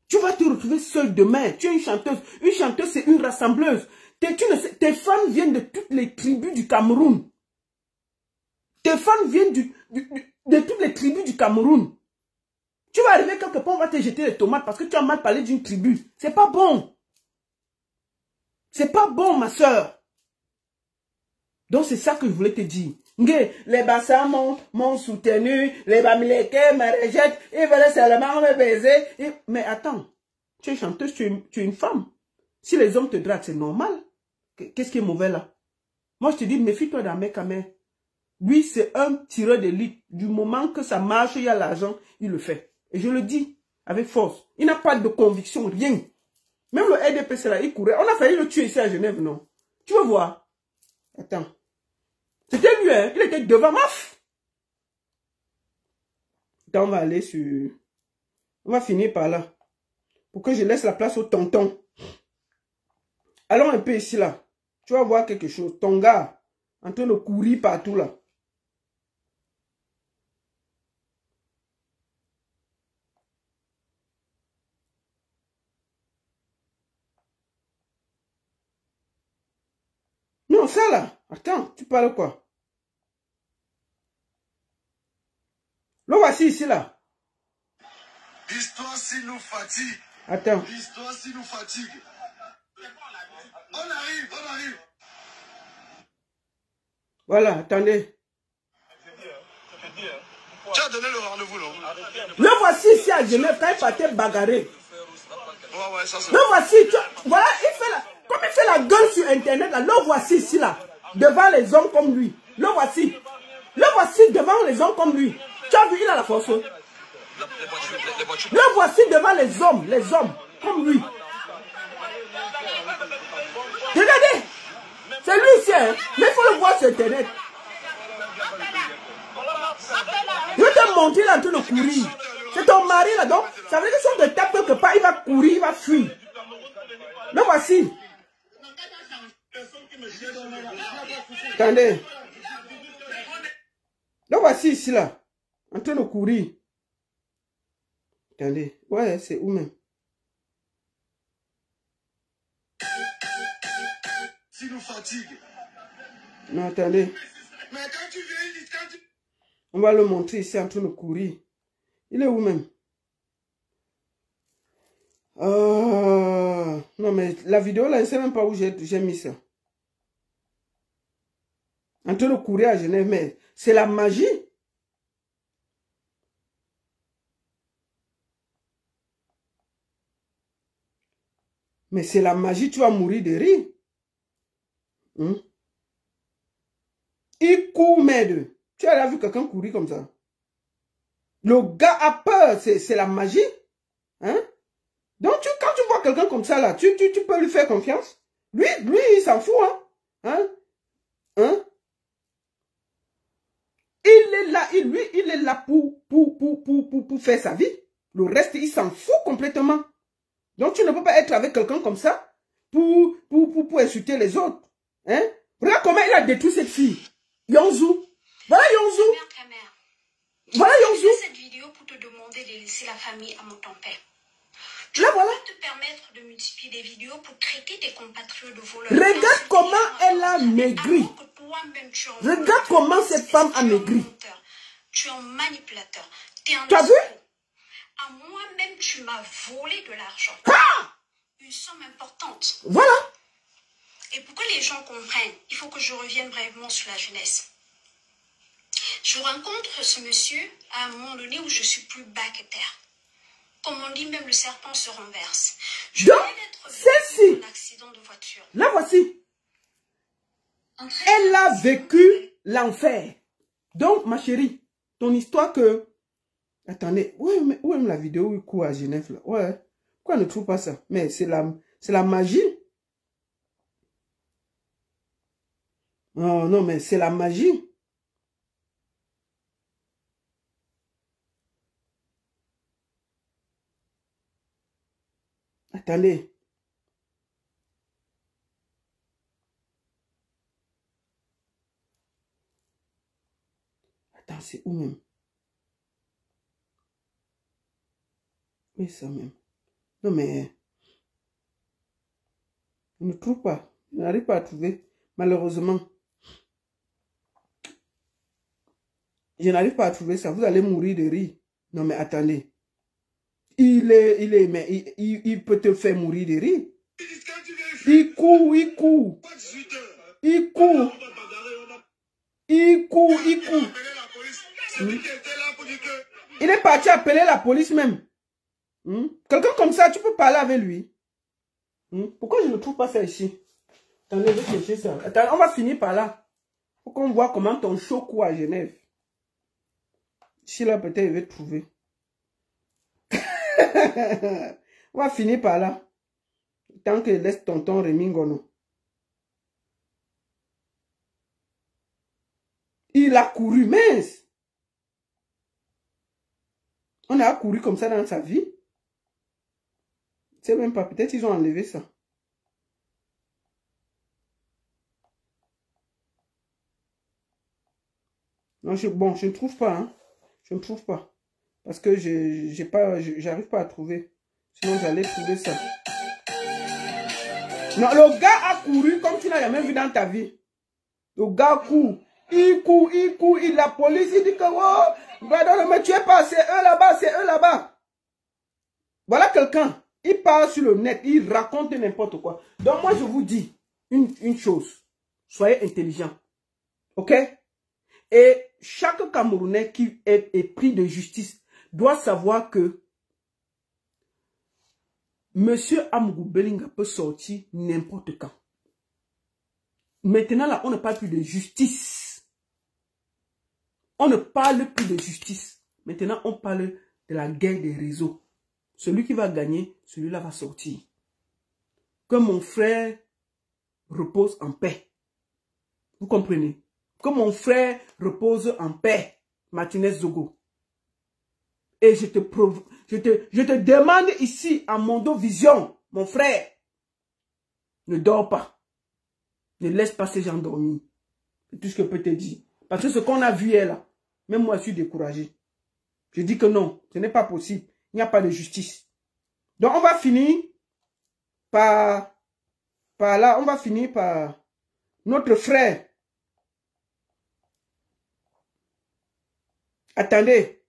Speaker 1: Tu vas te retrouver seule demain. Tu es une chanteuse. Une chanteuse, c'est une rassembleuse. Tes fans viennent de toutes les tribus du Cameroun. Tes fans viennent de toutes les tribus du Cameroun. Tu vas arriver quelque part, on va te jeter les tomates parce que tu as mal parlé d'une tribu. C'est pas bon. C'est pas bon, ma soeur. Donc, c'est ça que je voulais te dire. Les Bassa m'ont soutenu, les Bamileke me rejettent, ils veulent seulement me baiser. Mais attends, tu es chanteuse, tu es une femme. Si les hommes te draguent, c'est normal. Qu'est-ce qui est mauvais là? Moi, je te dis, méfie-toi d'Ahmed Kamer. Lui, c'est un tireur d'élite. Du moment que ça marche, il y a l'argent, il le fait. Et je le dis avec force. Il n'a pas de conviction, rien. Même le RDPC là, il courait. On a failli le tuer ici à Genève, non? Tu veux voir? Attends. C'était lui, hein? Il était devant Maf. On va aller sur... On va finir par là. Pour que je laisse la place au tonton. Allons un peu ici, là. Tu vas voir quelque chose. Ton gars, en train de courir partout, là. Non, ça, là. Attends, tu parles quoi? Le voici ici, là.
Speaker 2: L'histoire si nous fatigue.
Speaker 1: Attends.
Speaker 2: L'histoire si nous fatigue. On arrive.
Speaker 1: Voilà, attendez.
Speaker 2: Tu as donné le rendez-vous, non?
Speaker 1: Le voici ici à Genève, quand il partait bagarrer.
Speaker 2: Ouais, ça c'est...
Speaker 1: Le voici, voilà, comme il fait la gueule sur Internet, là, le voici ici, là, devant les hommes comme lui. Le voici devant les hommes comme lui. Tu as vu, il a la force. Le voici devant les hommes, comme lui. Regardez, c'est lui ici, hein. Mais il faut le voir sur Internet. Je vais te montrer là en train de courir. C'est ton mari là, donc ça veut dire que si on te tape quelque part, il va courir, il va fuir. Le voici. Attendez. Le voici ici là, en train de courir. Attendez, ouais, c'est où même?
Speaker 2: s'il nous fatigue.
Speaker 1: Non, attendez.
Speaker 2: Mais quand tu viens, quand tu...
Speaker 1: On va le montrer ici en train de courir. Il est où même? Non, mais la vidéo là, je ne sais même pas où j'ai mis ça. En train de courir à Genève, mais c'est la magie. Mais c'est la magie, tu vas mourir de rire. Il court, merde. Tu as vu quelqu'un courir comme ça? Le gars a peur, c'est la magie. Hein? Donc, quand tu vois quelqu'un comme ça, là, tu peux lui faire confiance. Lui, il s'en fout, hein? Hein? Il est là, il est là pour faire sa vie. Le reste, il s'en fout complètement. Donc, tu ne peux pas être avec quelqu'un comme ça pour insulter les autres. Hein? Regarde comment il a détruit cette fille. Yonzou. Voilà Yonzou. Voilà Yonzou.
Speaker 3: Je fais cette vidéo pour te demander de laisser la famille à mon tempère. Tu
Speaker 1: là,
Speaker 3: peux
Speaker 1: voilà.
Speaker 3: te permettre de multiplier des vidéos pour traiter tes compatriotes de voleurs.
Speaker 1: Regarde comment elle a maigri. Regarde comment cette femme a maigri.
Speaker 3: Tu es un manipulateur. Tu es un
Speaker 1: Tu as vu?
Speaker 3: À moi-même, tu m'as volé de l'argent.
Speaker 1: Ah!
Speaker 3: Une somme importante.
Speaker 1: Voilà.
Speaker 3: Et pour que les gens comprennent, il faut que je revienne brièvement sur la jeunesse. Je rencontre ce monsieur à un moment donné où je suis plus bas que terre. Comme on dit, même le serpent se renverse. Je
Speaker 1: Donc,
Speaker 3: venais d'être
Speaker 1: celle-ci,
Speaker 3: dans un accident de voiture.
Speaker 1: là voici. Elle a vécu l'enfer. Donc, ma chérie, ton histoire que... Attendez, où est la vidéo où il court à Genève là? Ouais. Pourquoi on ne trouve pas ça? Mais c'est la magie. Oh non, mais c'est la magie. Attendez. Attends, c'est où même? Oui, ça même. Non, mais... Je ne trouve pas. Je n'arrive pas à trouver. Malheureusement. Je n'arrive pas à trouver ça. Vous allez mourir de rire. Non, mais attendez. Mais il peut te faire mourir de rire. Il court. Il court. Il est parti appeler la police même. Quelqu'un comme ça, tu peux parler avec lui. Pourquoi je ne trouve pas ça ici? Attendez, je vais chercher ça. Attends, on va finir par là. Faut qu'on voit comment ton show court à Genève. Ici là, peut-être il va trouver. On va finir par là. Tant que laisse tonton Remingono. Il a couru, mince. On a couru comme ça dans sa vie. Je sais même pas, peut-être ils ont enlevé ça. Non, bon, je ne trouve pas. Hein. Je ne trouve pas. Parce que j'arrive pas à trouver. Sinon, j'allais trouver ça. Non, le gars a couru comme tu n'as jamais vu dans ta vie. Le gars court. Il court. La police, il dit que, oh, ne me tuez pas, c'est eux là-bas. Voilà quelqu'un. Il parle sur le net, il raconte n'importe quoi. Donc, moi, je vous dis une chose. Soyez intelligents. OK? Et chaque Camerounais qui est pris de justice doit savoir que Monsieur Amougou Bellinga peut sortir n'importe quand. Maintenant, là, on ne parle plus de justice. On ne parle plus de justice. Maintenant, on parle de la guerre des réseaux. Celui qui va gagner, celui-là va sortir. Que mon frère repose en paix. Vous comprenez? Que mon frère repose en paix. Martinez Zogo. Et je te demande ici, à Mondo Vision, mon frère, ne dors pas. Ne laisse pas ces gens dormir. C'est tout ce que je peux te dire. Parce que ce qu'on a vu là, même moi je suis découragé. Je dis que non, ce n'est pas possible. Il n'y a pas de justice. Donc on va finir par là, on va finir par notre frère. Attendez.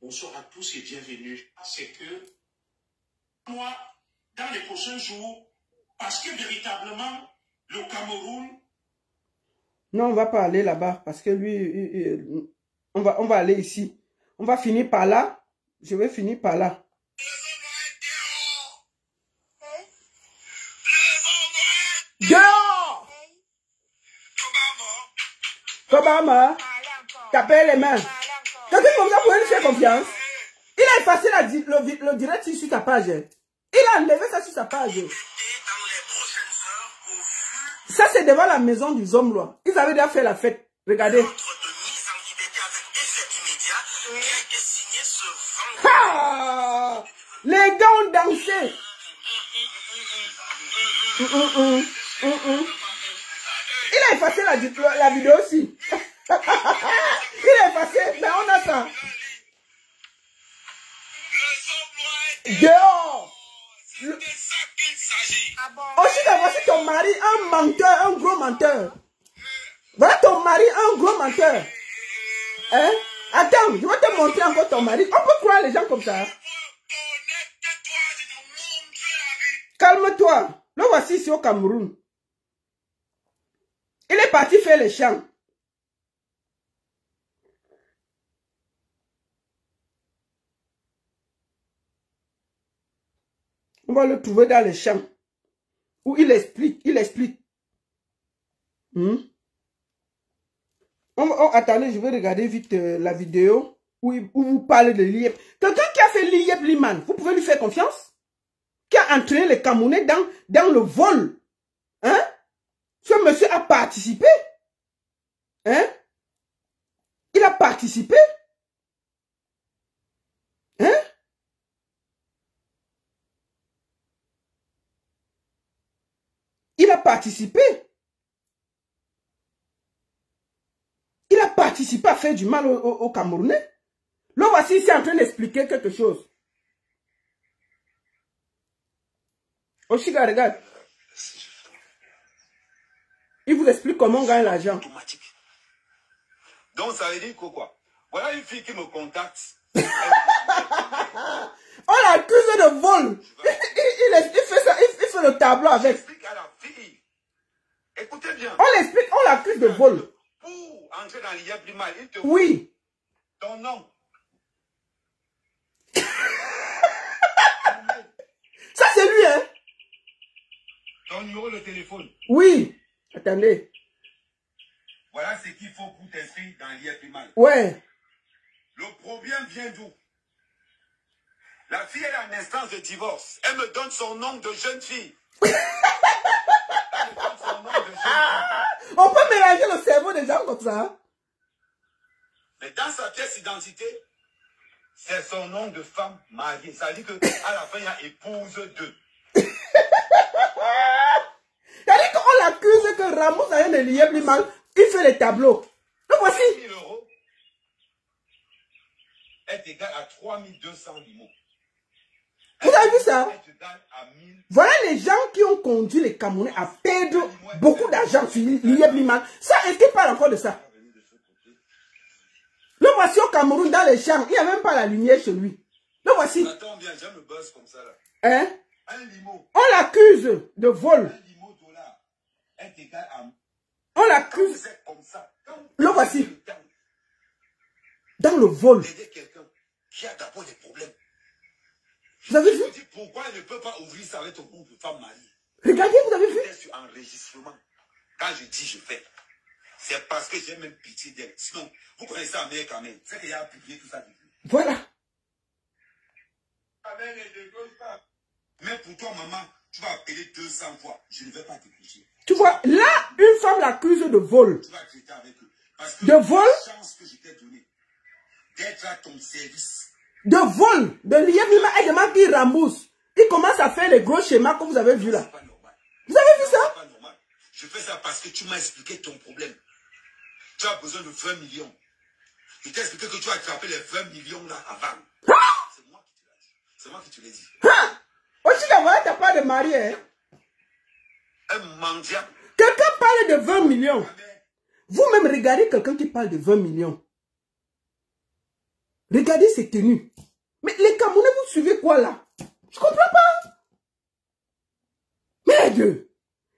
Speaker 4: Bonsoir à tous et bienvenue. C'est que moi, dans les prochains jours, parce que véritablement, le Cameroun...
Speaker 1: Non, on va pas aller là-bas parce que lui, on va aller ici. On va finir par là. Je vais finir par là. Dehors! Obama, tapez les mains. Quelqu'un comme ça, vous pouvez lui faire confiance. Il a effacé le direct sur sa page. Il a enlevé ça sur sa page. Ça, c'est devant la maison du homme, là. Ils avaient déjà fait la fête. Regardez. Ah! Les gars ont dansé. Il a effacé la vidéo aussi. Il a effacé, mais on a ça. Dehors. Aussi, voici ton mari, un menteur, un gros menteur. Voilà ton mari, un gros menteur. Hein? Attends, je vais te montrer encore ton mari. On peut croire les gens comme ça. Calme-toi. Le voici ici au Cameroun. Il est parti faire les champs. On va le trouver dans les champs. Où il explique. Attendez, je vais regarder vite la vidéo où vous parlez de l'IEP. Quelqu'un qui a fait l'IEP Liman, vous pouvez lui faire confiance? Qui a entraîné les Camerounais dans le vol. Hein? Ce monsieur a participé. Hein? Il a participé. Hein? Il a participé. Il a participé à faire du mal aux Camerounais. Là, voici ici en train d'expliquer quelque chose. Oshiga, regarde. Il vous explique comment on gagne l'argent.
Speaker 2: Donc, ça veut dire quoi? Voilà une fille qui me contacte.
Speaker 1: On l'accuse de vol. Il fait ça, il fait le tableau avec.
Speaker 2: J'explique à la fille. Écoutez bien.
Speaker 1: On l'explique, on l'accuse de vol.
Speaker 2: Pour entrer dans l'IEP Liman, il te faut
Speaker 1: Oui.
Speaker 2: ton nom.
Speaker 1: Ça, c'est lui, hein?
Speaker 2: Ton numéro de téléphone.
Speaker 1: Oui. Attendez.
Speaker 2: Voilà ce qu'il faut pour t'inscrire dans l'IEP Liman.
Speaker 1: Ouais.
Speaker 2: Le problème vient d'où? La fille est en instance de divorce. Elle me donne son nom de jeune fille.
Speaker 1: On peut mélanger le cerveau des gens comme ça.
Speaker 2: Mais dans sa pièce d'identité, c'est son nom de femme mariée. Ça veut dire qu'à la fin, il y a épouse 2.
Speaker 1: C'est-à-dire qu'on l'accuse que Ramos a un lié plus mal. Il fait les tableaux. Le voici.
Speaker 2: 1 000 € est égal à 3200 limos.
Speaker 1: Vous avez vu ça?
Speaker 2: Est égal à 1000.
Speaker 1: Voilà les gens qui ont conduit les Camerounais à perdre beaucoup d'argent sur l'IEP Liman. Ça, est-ce qu'il parle encore de ça? Le voici au Cameroun, dans les champs. Il n'y a même pas la lumière chez lui. Le voici.
Speaker 2: Attends bien, j'aime le buzz comme ça là.
Speaker 1: Hein?
Speaker 2: Un limo.
Speaker 1: On l'accuse de vol.
Speaker 2: Un limo dollar est égal à...
Speaker 1: On l'accuse.
Speaker 2: C'est comme ça.
Speaker 1: Le voici. Dans le vol.
Speaker 2: Aider quelqu'un qui a d'abord des problèmes.
Speaker 1: Vous avez vu?
Speaker 2: Je me dis pourquoi elle ne peut pas ouvrir ça avec ton nom de femme mariée.
Speaker 1: Regardez, vous avez vu?
Speaker 2: Elle est sur enregistrement. Quand je dis je fais, c'est parce que j'ai même pitié d'elle. Sinon, vous connaissez Amérique quand même. C'est qu'il a publié tout ça depuis.
Speaker 1: Voilà.
Speaker 2: Mais pour toi, maman, tu vas appeler 200 fois. Je ne vais pas t'écouter.
Speaker 1: Tu vois, là, une femme l'accuse de vol.
Speaker 2: Tu vas traiter avec eux. Parce que
Speaker 1: de vol?
Speaker 2: La chance que je t'ai donnée d'être à ton service.
Speaker 1: De vol. De l'IEP Liman, elle demande qu'il rembourse. Il commence à faire les gros schémas que vous avez vu là.
Speaker 2: C'est pas normal.
Speaker 1: Vous avez vu ça?
Speaker 2: C'est pas normal. Je fais ça parce que tu m'as expliqué ton problème. Tu as besoin de 20 millions. Je t'ai expliqué que tu as attrapé les 20 millions là avant. C'est moi qui te l'ai dit. C'est moi qui te l'ai dit.
Speaker 1: Aussi, voilà, t'as pas de mari, hein?
Speaker 2: Un mendiant.
Speaker 1: Quelqu'un parle de 20 millions. Vous-même, regardez quelqu'un qui parle de 20 millions. Regardez ses tenues. Mais les Camerounais, vous suivez quoi là? Je comprends pas. Merde.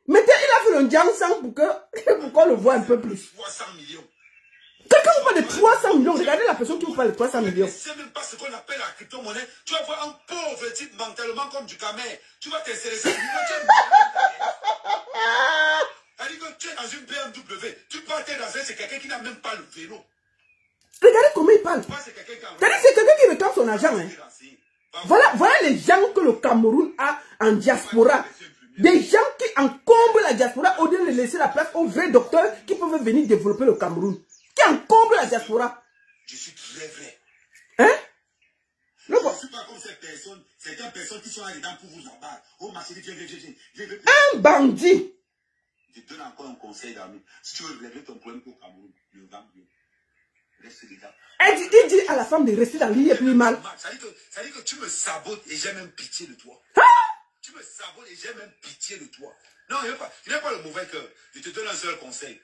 Speaker 1: Maintenant, il a fait le Jiangsang pour qu'on le voit un peu plus.
Speaker 2: 300 millions.
Speaker 1: Quelqu'un vous parle de 300 millions. Regardez la personne qui vous parle de 300 millions.
Speaker 2: Tu ne sais même pas ce qu'on appelle la crypto-monnaie. Tu vas voir un pauvre type mentalement comme du camé. Tu vas t'intéresser. C'est-à-dire que tu es dans une BMW. Tu partais dans c'est quelqu'un qui n'a même pas le vélo.
Speaker 1: Regardez comment il parle. C'est quelqu'un qui réclame son argent. Hein. Voilà les gens que le Cameroun a en diaspora. Des gens qui encombrent la diaspora au lieu de laisser la place aux vrais docteurs qui peuvent venir développer le Cameroun. Qui encombrent la diaspora.
Speaker 2: Je suis très vrai.
Speaker 1: Hein?
Speaker 2: Je ne suis pas comme certaines personnes qui sont là-dedans pour vous abattre. Oh, ma chérie, viens.
Speaker 1: Un bandit.
Speaker 2: Je te donne encore un conseil d'amis. Si tu veux régler ton problème au Cameroun, le vent mieux. Reste dedans.
Speaker 1: Il dit à la femme de rester dans l'île plus mal.
Speaker 2: Ça veut dire que tu me sabotes et j'ai même pitié de toi.
Speaker 1: Ah!
Speaker 2: Tu me sabotes et j'ai même pitié de toi. Non, il n'ai pas le mauvais cœur. Je te donne un seul conseil.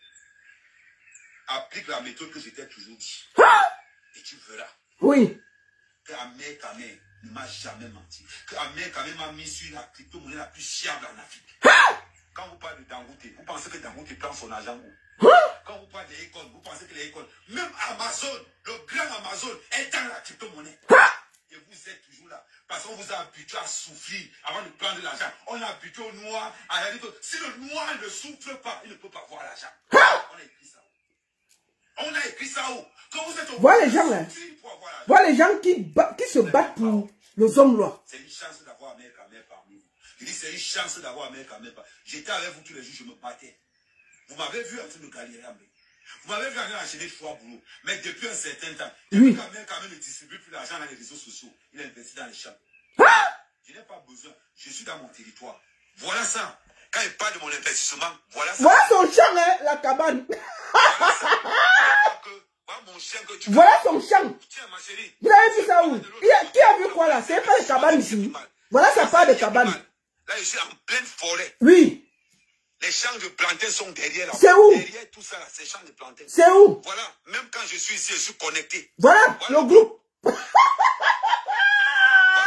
Speaker 2: Applique la méthode que je t'ai toujours dit.
Speaker 1: Ah!
Speaker 2: Et tu verras.
Speaker 1: Oui.
Speaker 2: Que Ahmed Kamé ne m'a jamais menti. Que Ahmed Kamé m'a mis sur la crypto-monnaie la plus fiable en Afrique.
Speaker 1: Ah!
Speaker 2: Quand vous parlez de Dangote, vous pensez que Dangote prend son argent où? Quand vous parlez des écoles, vous pensez que les écoles, même Amazon, le grand Amazon, est dans la crypto-monnaie. Et vous êtes toujours là. Parce qu'on vous a habitué à souffrir avant de prendre l'argent. On a habitué au noir à dire que si le noir ne souffre pas, il ne peut pas voir l'argent. On a écrit ça où? On a écrit ça où? Quand vous êtes au
Speaker 1: voilà les gens là. Voilà les gens qui se battent pour les hommes là.
Speaker 2: C'est une chance d'avoir Ahmed Kamé parmi vous. Je dis c'est une chance d'avoir Ahmed Kamé parmi vous. J'étais avec vous tous les jours, je me battais. Vous m'avez vu en train de galérer. Vous m'avez vu en train d'enchaîner 3 boulots. Mais depuis un certain temps, depuis qu'Ahmed Kamé ne distribue plus l'argent dans les réseaux sociaux, il a investi dans les champs. Je n'ai pas besoin. Je suis dans mon territoire. Voilà ça. Quand il parle de mon investissement, voilà ça.
Speaker 1: Voilà son champ, hein, la cabane.
Speaker 2: Voilà ça. Voilà mon chien que tu
Speaker 1: voilà son champ.
Speaker 2: Tiens, ma chérie.
Speaker 1: Vous avez vu ça où? Qui a vu quoi là? C'est pas les cabanes ici. Voilà, ça part de cabane.
Speaker 2: Là, je suis en pleine forêt.
Speaker 1: Oui.
Speaker 2: Les champs de plantain sont derrière là.
Speaker 1: C'est où?
Speaker 2: Derrière tout ça là, c'est champs de plantain.
Speaker 1: C'est où?
Speaker 2: Voilà, même quand je suis ici, je suis connecté.
Speaker 1: Voilà, le groupe.
Speaker 2: Voilà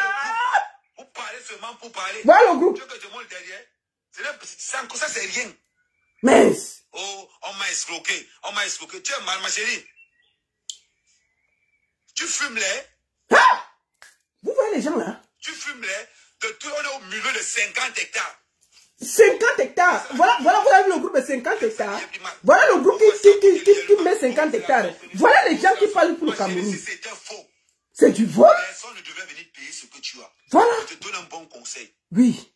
Speaker 2: le groupe. Vous parlez seulement pour parler.
Speaker 1: Voilà le groupe.
Speaker 2: Tu veux que je monte derrière? Ça, c'est rien.
Speaker 1: Mais.
Speaker 2: Oh, on m'a escroqué. On m'a escroqué. Tu es mal, ma chérie. Tu fumes les.
Speaker 1: Ah! Vous voyez les gens là?
Speaker 2: Tu fumes les. On est au milieu de 50 hectares.
Speaker 1: 50 hectares. Voilà, vous avez vu le groupe de 50 hectares. Voilà le groupe qui met 50 hectares. Voilà les gens qui parlent pour le Cameroun.
Speaker 2: C'est un faux.
Speaker 1: C'est du vol.
Speaker 2: Personne ne devait venir payer ce que tu as.
Speaker 1: Voilà.
Speaker 2: Je te donne un bon conseil.
Speaker 1: Oui.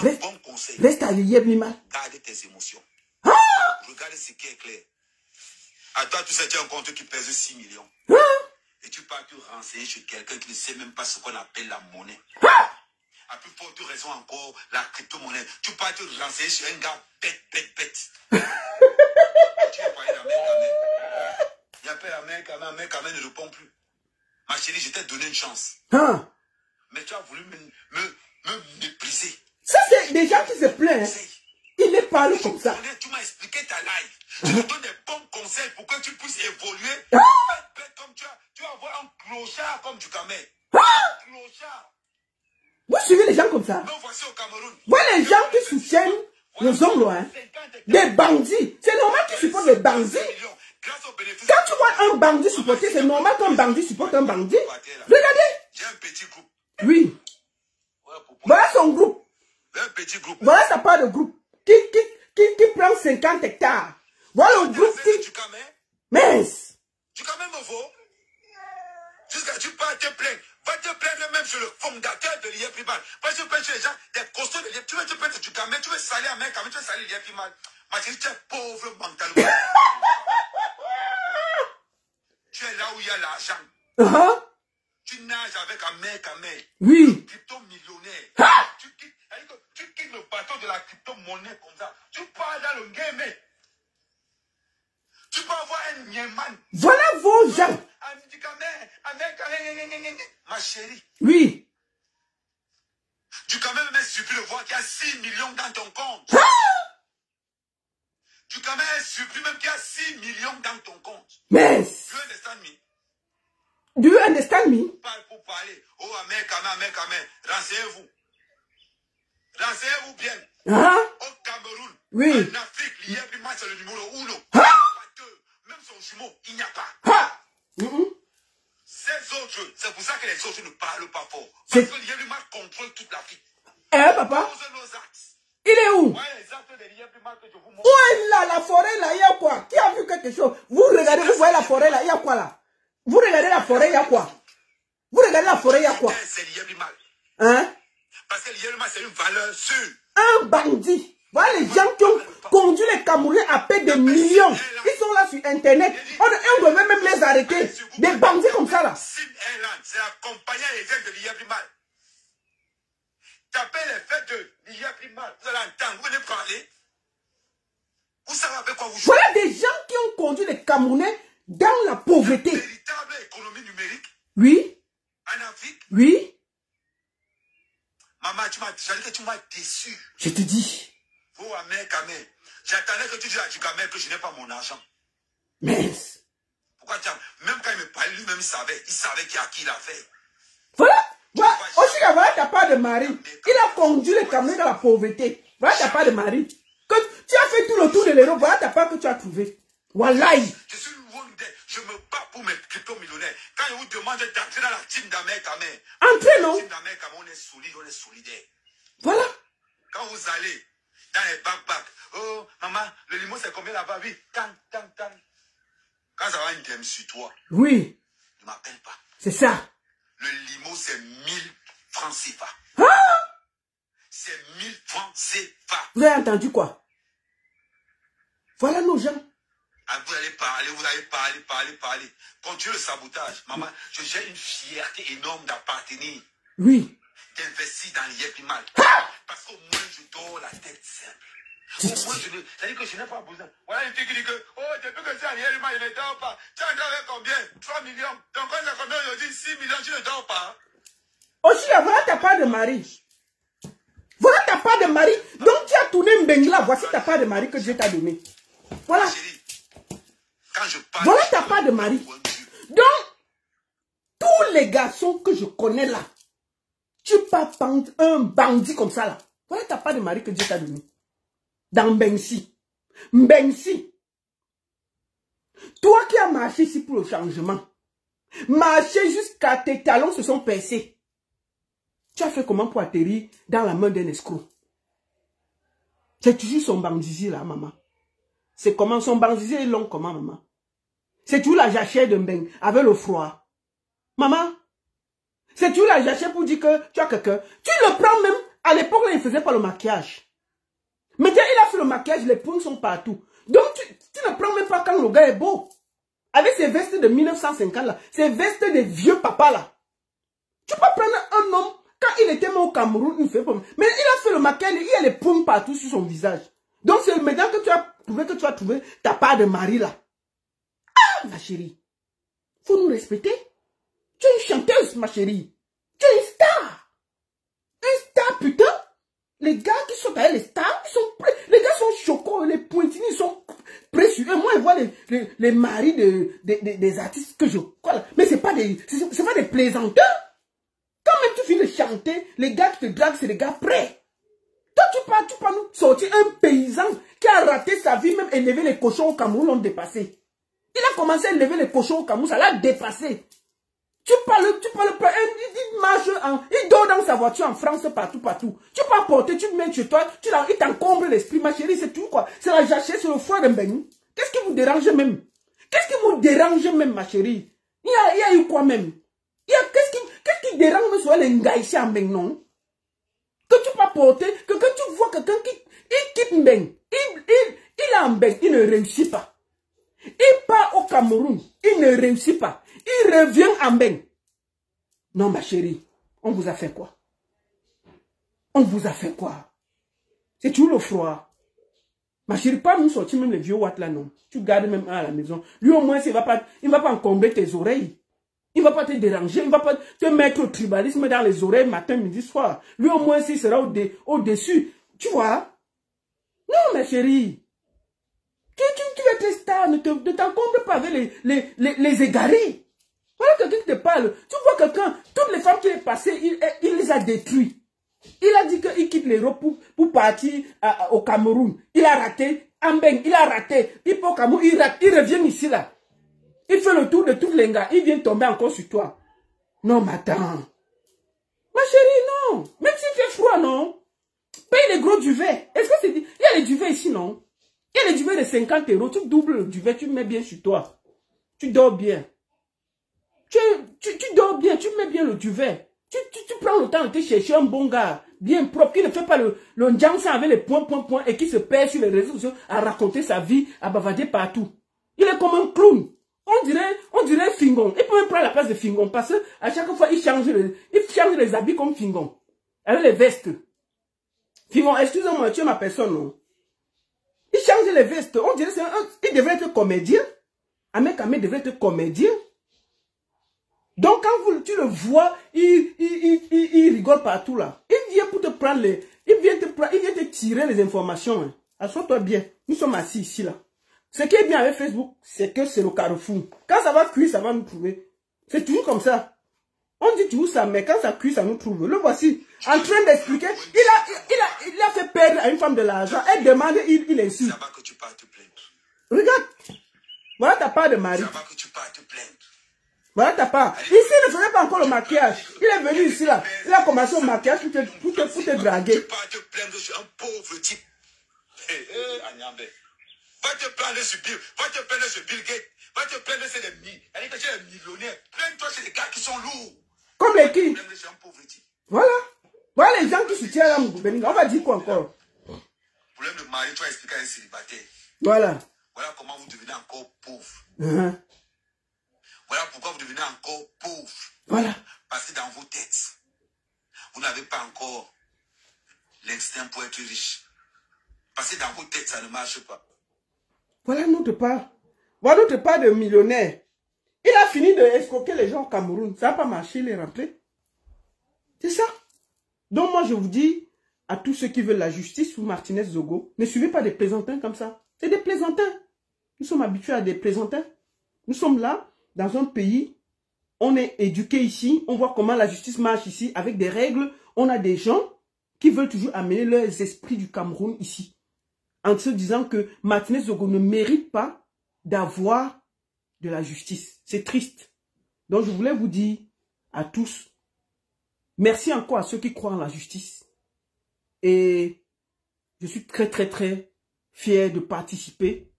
Speaker 2: Un bon conseil.
Speaker 1: Reste à l'Iéblima.
Speaker 2: Garde tes émotions.
Speaker 1: Ah!
Speaker 2: Regarde ce qui est clair. À toi, tu sais, tu as un compte qui pèse 6 millions.
Speaker 1: Ah!
Speaker 2: Et tu pars te renseigner sur quelqu'un qui ne sait même pas ce qu'on appelle la monnaie.
Speaker 1: Ah!
Speaker 2: À plus forte raison encore, la crypto-monnaie. Tu pars te renseigner sur un gars bête. Tu es parlé d'Amérique. Il appelle Amérique ne répond plus. Ma chérie, je t'ai donné une chance.
Speaker 1: Ah!
Speaker 2: Mais tu as voulu me mépriser.
Speaker 1: Ça, c'est des gens qui se plaignent. Ils les parlent comme ça.
Speaker 2: Tu m'as expliqué ta life. Je te donne des bons conseils pour que tu puisses évoluer.
Speaker 1: Ah!
Speaker 2: Comme tu vas avoir un clochard comme du camé.
Speaker 1: Ah!
Speaker 2: Clochard.
Speaker 1: Vous suivez les gens comme ça?
Speaker 2: Mais voici au Cameroun.
Speaker 1: Voilà les gens qui soutiennent les hommes loin. Des bandits. C'est normal qu'ils supportent des bandits. Quand tu vois un bandit supporter, c'est normal qu'un bandit supporte un bandit. Regardez.
Speaker 2: J'ai un petit groupe.
Speaker 1: Oui. Voilà son groupe.
Speaker 2: Un petit groupe.
Speaker 1: Voilà sa part de groupe. Qui prend 50 hectares. Voilà le groupe qui... Mince.
Speaker 2: Du camé me vaut. Jusqu'à tu pars te plaindre. Va te plaindre même sur le fondateur de l'IEPIMAL. Parce que tu peux les gens, des costauds de l'IEPIMAL. Tu veux te plaindre du camé, tu veux salir à Camé, tu veux salir l'IEPIMAL. Ma chérie, tu es pauvre mentalement. Tu es là où il y a l'argent. Tu nages avec un Camé.
Speaker 1: Oui.
Speaker 2: Crypto-millionnaire. Tu quittes le bateau de la crypto-monnaie comme ça. Tu pars dans le game. Tu peux avoir un Nieman.
Speaker 1: Voilà vos gens.
Speaker 2: Ma chérie.
Speaker 1: Oui.
Speaker 2: Du camé même suffit de voir qu'il y a 6 millions dans ton compte. Du Cameroun est surpris même qu'il y a 6 millions dans ton compte.
Speaker 1: Mais...
Speaker 2: You understand me?
Speaker 1: Do you understand me?
Speaker 2: Parle pour parler. Oh, Amen, Cameroun. Renseignez-vous. Renseignez-vous bien.
Speaker 1: Hein?
Speaker 2: Au Cameroun,
Speaker 1: oui.
Speaker 2: En Afrique, l'IEPMA c'est le numéro 1.
Speaker 1: Hein?
Speaker 2: Même son jumeau, il n'y a pas.
Speaker 1: Hein?
Speaker 2: Ces autres, c'est pour ça que les autres ne parlent pas fort. Parce que l'IEPMA contrôle toute l'Afrique.
Speaker 1: Papa? Il est où?
Speaker 2: Ouais, les actes de l'IEPMA que je vous montre.
Speaker 1: Où est là, la forêt là? Il y a quoi? Qui a vu quelque chose? Vous regardez, vous voyez la forêt là? Il y a quoi là? Vous regardez la forêt, il y a quoi? Vous regardez la forêt, il y a quoi?
Speaker 2: C'est l'IEPMA.
Speaker 1: Hein?
Speaker 2: Parce que l'IEPMA c'est une valeur sûre.
Speaker 1: Un bandit. Voilà les gens qui ont conduit les Camerounais à payer des millions. Ils sont là sur Internet. On devait même les arrêter. Des bandits comme ça là.
Speaker 2: C'est la compagnie aérienne de l'IEPMA. Tapez les fêtes de l'IEPMA. Vous allez entendre. Vous venez parler. Vous savez avec quoi vous jouez.
Speaker 1: Voilà des gens qui ont conduit les Camerounais dans la pauvreté.
Speaker 2: Une véritable économie numérique.
Speaker 1: Oui.
Speaker 2: En Afrique.
Speaker 1: Oui.
Speaker 2: Maman, j'ai dit que tu m'as déçu.
Speaker 1: Je te dis.
Speaker 2: Oh, Amen, Kamel. J'attendais que tu dises à Dukamel que je n'ai pas mon argent.
Speaker 1: Mais.
Speaker 2: Pourquoi tu as... Même quand il me parlait, lui-même, il savait qui a qui il a fait.
Speaker 1: Voilà. Voilà. Aussi, voilà ta part de mari. Il a conduit les Camerounais dans la pauvreté. Voilà ta part de mari. Que tu as fait tout le tour de l'Europe. Voilà ta part que tu as trouvé. Wallahi.
Speaker 2: Je suis wounded. Je me bats pour mes crypto-millionnaires. Quand ils vous demandent d'entrer dans la team d'Amen Kamel.
Speaker 1: Entrez, non?
Speaker 2: La team d'Amen Kamel, on est solide, on est solidaire.
Speaker 1: Voilà.
Speaker 2: Quand vous allez dans les backpacks, oh, maman, le limo c'est combien là-bas? Oui, tant. Quand ça va une dème sur toi,
Speaker 1: oui.
Speaker 2: ne m'appelle pas.
Speaker 1: C'est ça.
Speaker 2: Le limo c'est 1000 francs CFA.
Speaker 1: Ah!
Speaker 2: C'est 1000 francs CFA.
Speaker 1: Vous avez entendu quoi? Voilà nos gens.
Speaker 2: Ah, vous allez parler. Continuez le sabotage. Maman, j'ai une fierté énorme d'appartenir.
Speaker 1: Oui.
Speaker 2: D'investir dans l'IEPMA. Parce qu'au moins, je dors la tête simple. Au moins, c'est-à-dire que je n'ai pas besoin. Voilà une fille qui dit que, oh, depuis que c'est à l'IEPMA, je ne dors pas. Tu as endormi combien? 3 millions. Donc, quand c'est combien aujourd'hui? 6 millions, tu ne dors pas.
Speaker 1: Aussi, voilà ta part de mari. Voilà ta part de mari. Donc, tu as tourné un bengla. Voici ta part de mari que Dieu t'a donné. Voilà.
Speaker 2: Chérie, quand je parle,
Speaker 1: voilà ta part de mari. Donc, tous les garçons que je connais là, tu pas un bandit comme ça là. Voilà ta part de mari que Dieu t'a donné. Dans Mbensi. Toi qui as marché ici pour le changement, marché jusqu'à tes talons se sont percés. Tu as fait comment pour atterrir dans la main d'un escroc? C'est toujours son bandizi là, maman. C'est comment son bandizi est long comment, maman? C'est toujours la jachère de Mbeng avec le froid. Maman, c'est toujours la jachère pour dire que tu as quelqu'un. Tu le prends même, à l'époque là, il ne faisait pas le maquillage. Maintenant, il a fait le maquillage, les points sont partout. Donc, tu ne prends même pas quand le gars est beau. Avec ses vestes de 1950 là, ces vestes de vieux papa là. Tu peux prendre un homme, quand il était mort au Cameroun, il fait pas. Mais il a fait le maquillage, il y a les points partout sur son visage. Donc, c'est maintenant que tu as trouvé ta part de mari là. Ah, ma chérie. Faut nous respecter. Tu es une chanteuse, ma chérie. Tu es une star. Une star, putain. Les gars qui sont avec les stars, ils sont prêts. Les gars sont choquants, les pointillés, ils sont prêts sur eux. Moi, je vois les maris des artistes que je crois. Mais c'est pas des plaisanteurs. Quand même tu finis de chanter, les gars qui te draguent, c'est des gars prêts. Toi, tu peux nous sortir un paysan qui a raté sa vie, même élever les cochons au Cameroun, l'ont dépassé. Il a commencé à élever les cochons au Cameroun, ça l'a dépassé. Tu parles, il marche, il dort dans sa voiture en France, partout. Tu peux apporter, tu mets chez toi, il t'encombre l'esprit, ma chérie, c'est tout quoi. C'est la jachère, c'est le foie de Mbeng. Qu'est-ce qui vous dérange même? Qu'est-ce qui vous dérange même, ma chérie? Il y a eu quoi même? Qu'est-ce qui dérange même sur les gars ici en Mbeng, non? Que tu peux apporter, que tu vois quelqu'un qui quitte Mbeng, il est en Mbeng, il ne réussit pas. Il part au Cameroun, il ne réussit pas. Il revient en Mbeng. Non, ma chérie, on vous a fait quoi? On vous a fait quoi? C'est toujours le froid. Ma chérie, pas nous sortir même les vieux watts là, non. Tu gardes même un à la maison. Lui, au moins, il ne va pas encombrer tes oreilles. Il ne va pas te déranger. Il ne va pas te mettre au tribalisme dans les oreilles matin, midi, soir. Lui, au moins, il sera au-dessus. Tu vois? Non, ma chérie. Tu veux être star, ne t'encombre pas avec les égarés. Voilà quelqu'un qui te parle. Tu vois quelqu'un, toutes les femmes qui est passées, il les a détruites. Il a dit qu'il quitte l'Europe pour partir au Cameroun. Il a raté. Ambeng, il a raté. Il part au Cameroun, il rate. Il revient ici là. Il fait le tour de tous les gars. Il vient tomber encore sur toi. Non, mais attends. Ma chérie, non. Même s'il fait froid, non. Paye les gros duvets. Est-ce que c'est dit? Il y a les duvets ici, non? Il y a les duvets de 50 €. Tu doubles le duvet, tu mets bien sur toi. Tu dors bien. Tu dors bien, tu mets bien le duvet. Tu prends le temps de te chercher un bon gars, bien propre, qui ne fait pas le njangsan avec les points, et qui se perd sur les réseaux sociaux à raconter sa vie, à bavarder partout. Il est comme un clown. On dirait Fingon. Il peut même prendre la place de Fingon parce qu'à chaque fois, il change les habits comme Fingon. Avec les vestes. Fingon, excusez-moi, tu es ma personne, non? Il change les vestes. On dirait qu'il devrait être comédien. Ahmed Kamé devrait être comédien. Donc, quand tu le vois, il rigole partout là. Il vient pour te prendre il vient te tirer les informations. Hein. Assois-toi bien. Nous sommes assis ici là. Ce qui est bien avec Facebook, c'est que c'est le carrefour. Quand ça va cuire, ça va nous trouver. C'est toujours comme ça. On dit toujours ça, mais quand ça cuit, ça nous trouve. Le voici, en train d'expliquer. Il a fait perdre à une femme de l'argent. Elle demande, il insulte.
Speaker 2: Ça va que tu pars te plaindre.
Speaker 1: Regarde. Voilà ta part de mari.
Speaker 2: Ça va que tu pars te plaindre.
Speaker 1: Voilà ta part. Ici, il ne faisait pas encore le maquillage. Il est venu ici, là. Il a commencé au maquillage pour te draguer.
Speaker 2: Tu pars te plaindre, je suis un pauvre type. Agnambe. Va te plaindre sur Bill Gates. Va te plaindre sur les millionnaires. Plains-toi chez les gars qui sont lourds.
Speaker 1: Comme les qui?
Speaker 2: Je suis un pauvre type.
Speaker 1: Voilà. Voilà les gens qui soutiennent la Moubéninga. On va dire quoi encore?
Speaker 2: Problème de mari, tu vas expliquer à un célibataire.
Speaker 1: Voilà.
Speaker 2: Voilà comment vous devenez encore pauvre.
Speaker 3: Voilà pourquoi vous devenez encore pauvre.
Speaker 1: Voilà.
Speaker 3: Parce que dans vos têtes, vous n'avez pas encore l'instinct pour être riche. Parce que dans vos têtes, ça ne marche pas.
Speaker 1: Voilà notre part. Voilà notre part de millionnaire. Il a fini de escroquer les gens au Cameroun. Ça n'a pas marché, il est rentré. C'est ça. Donc moi, je vous dis à tous ceux qui veulent la justice sous Martinez Zogo, ne suivez pas des plaisantins comme ça. C'est des plaisantins. Nous sommes habitués à des plaisantins. Nous sommes là, dans un pays, on est éduqués ici, on voit comment la justice marche ici, avec des règles. On a des gens qui veulent toujours amener leurs esprits du Cameroun ici, en se disant que Martinez Zogo ne mérite pas d'avoir de la justice. C'est triste. Donc je voulais vous dire à tous, merci encore à ceux qui croient en la justice. Et je suis très très très fier de participer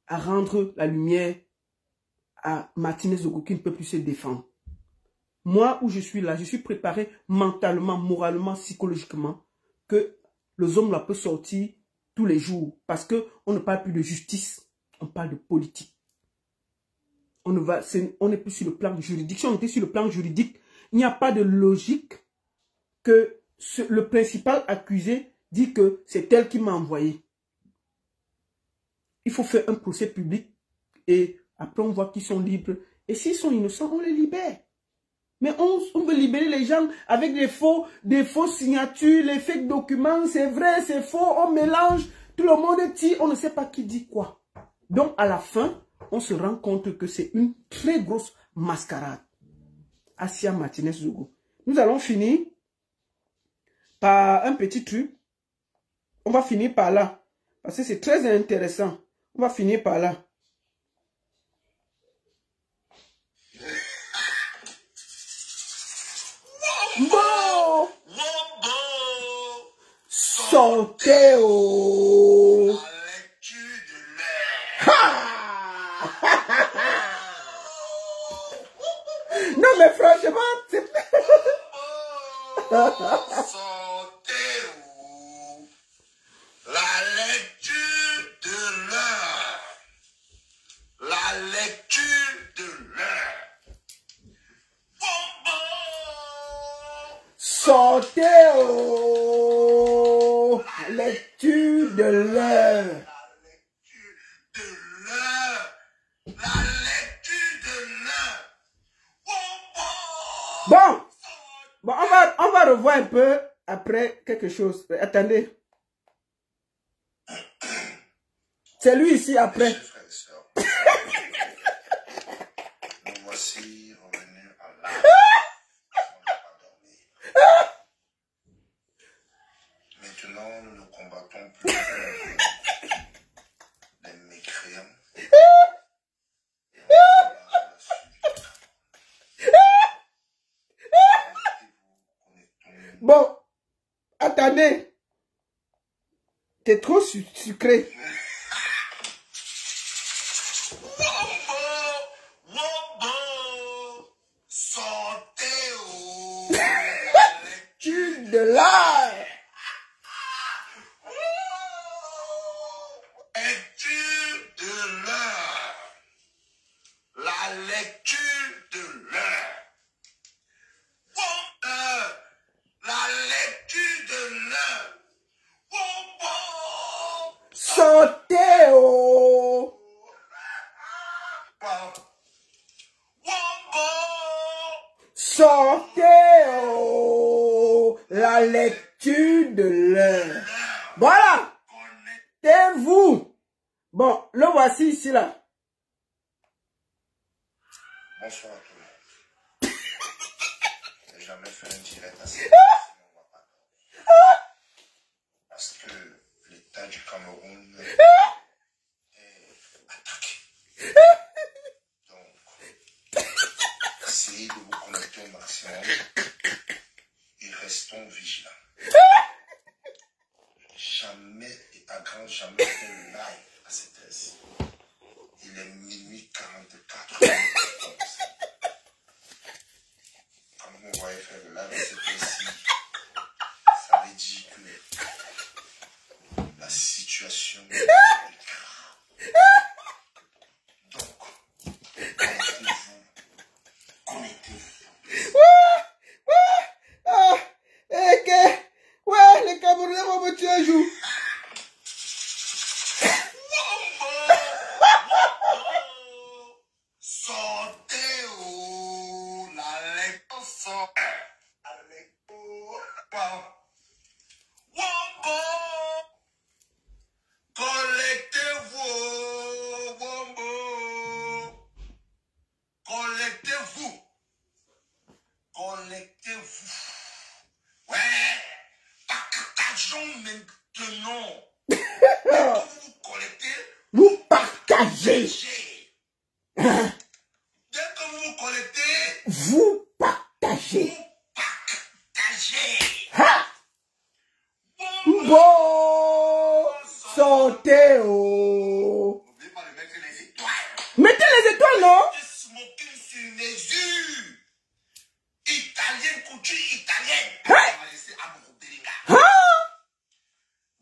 Speaker 1: à rendre la lumière à Martinez Zogo qui ne peut plus se défendre. Moi, où je suis là, je suis préparé mentalement, moralement, psychologiquement, que les hommes là peuvent sortir tous les jours. Parce qu'on ne parle plus de justice, on parle de politique. On n'est plus sur le plan juridique. Si on était sur le plan juridique, il n'y a pas de logique que le principal accusé dit que c'est elle qui m'a envoyé. Il faut faire un procès public et après on voit qu'ils sont libres. Et s'ils sont innocents, on les libère. Mais on veut libérer les gens avec des fausses signatures, les fake documents, c'est vrai, c'est faux, on mélange, tout le monde tire, on ne sait pas qui dit quoi. Donc à la fin, on se rend compte que c'est une très grosse mascarade. Assia Martinez Zogo. Nous allons finir par un petit truc. On va finir par là. Parce que c'est très intéressant. On va finir par là. Bon! Sortez au... Non mais franchement, c'est...
Speaker 3: La lecture de l'heure. La lecture de l'heure.
Speaker 1: Sortez au... lecture de l'heure. Bon, on va revoir un peu après quelque chose. Attendez. C'est lui ici après.
Speaker 2: Mes chers frères et sœurs, nous voici revenus en live. On n'a pas dormi. Maintenant, nous ne combattons plus les mécréants.
Speaker 1: Bon, attendez. T'es trop sucré.
Speaker 2: Wombo, sortez au
Speaker 1: Tu de là.
Speaker 2: lecture de l'heure. La lecture de l'heure. La lecture de l'heure. Wombo.
Speaker 1: Sortez oh.
Speaker 2: Wombo.
Speaker 1: Sortez oh. La lecture de l'heure. Voilà. Taisez-vous. Bon, le voici ici là.
Speaker 2: Bonsoir à tout le monde. J'ai jamais fait un direct à cette parce que l'État du Cameroun est attaqué. Donc, essayez de vous connecter au maximum et restons vigilants. Jamais et à grand jamais fait le live à cette heure-ci. Il est minuit 44. Quand vous me voyez faire le live à cette heure-ci, ça veut dire que la situation est grave. Donc, connectez-vous.
Speaker 1: Ah, et que, ouais, les Camerounais vont me tuer un jour.
Speaker 2: Sortez où la lecture sort. Wombo, collectez-vous, Wombo, collectez-vous, collectez-vous. Ouais, partageons maintenant. Quand vous vous collectez,
Speaker 1: Vous partagez.
Speaker 2: dès que vous vous collectez,
Speaker 1: Vous partagez.
Speaker 2: vous partagez.
Speaker 1: Ha! Bon, sortez oh.
Speaker 2: N'oubliez pas de mettre les étoiles.
Speaker 1: Mettez les étoiles, non?
Speaker 2: Smoking sur mesure. Italienne, couture italienne.
Speaker 1: Hein?
Speaker 2: On va laisser à Moubélinga.
Speaker 1: Ah!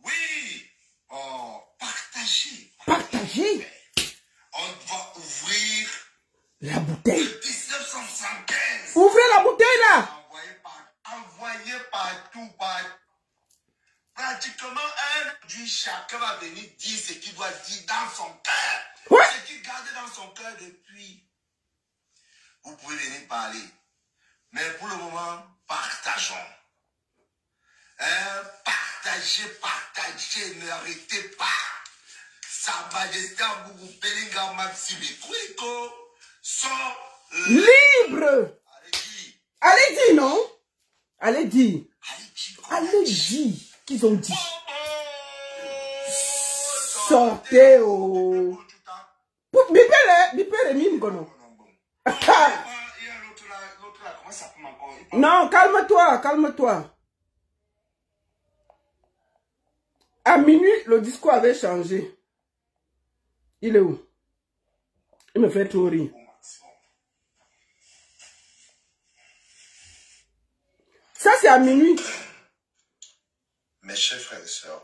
Speaker 2: Oui. Oh, partagez.
Speaker 1: Partagez
Speaker 2: On va ouvrir
Speaker 1: la bouteille.
Speaker 2: le 1975.
Speaker 1: Ouvrez la bouteille là.
Speaker 2: Envoyez partout, partout. Pratiquement chacun va venir dire ce qu'il doit dire dans son cœur.
Speaker 1: Ouais.
Speaker 2: Ce qu'il garde dans son cœur depuis. Vous pouvez venir parler. Mais pour le moment, partageons. Partagez, partagez, n'arrêtez pas. Sa Majesté Boubou Belinga Maxime Kwiko sont
Speaker 1: Libre.
Speaker 2: Allez-y.
Speaker 1: Allez dire, non? Allez dire.
Speaker 2: Allez-y.
Speaker 1: Allez dire qu'ils ont dit. Sortez au. Bipere mime gono. Non, calme-toi, calme-toi. À minuit, le discours avait changé. Il est où? Il me fait trop rire. Ça, c'est à minuit.
Speaker 2: Mes chers frères et sœurs,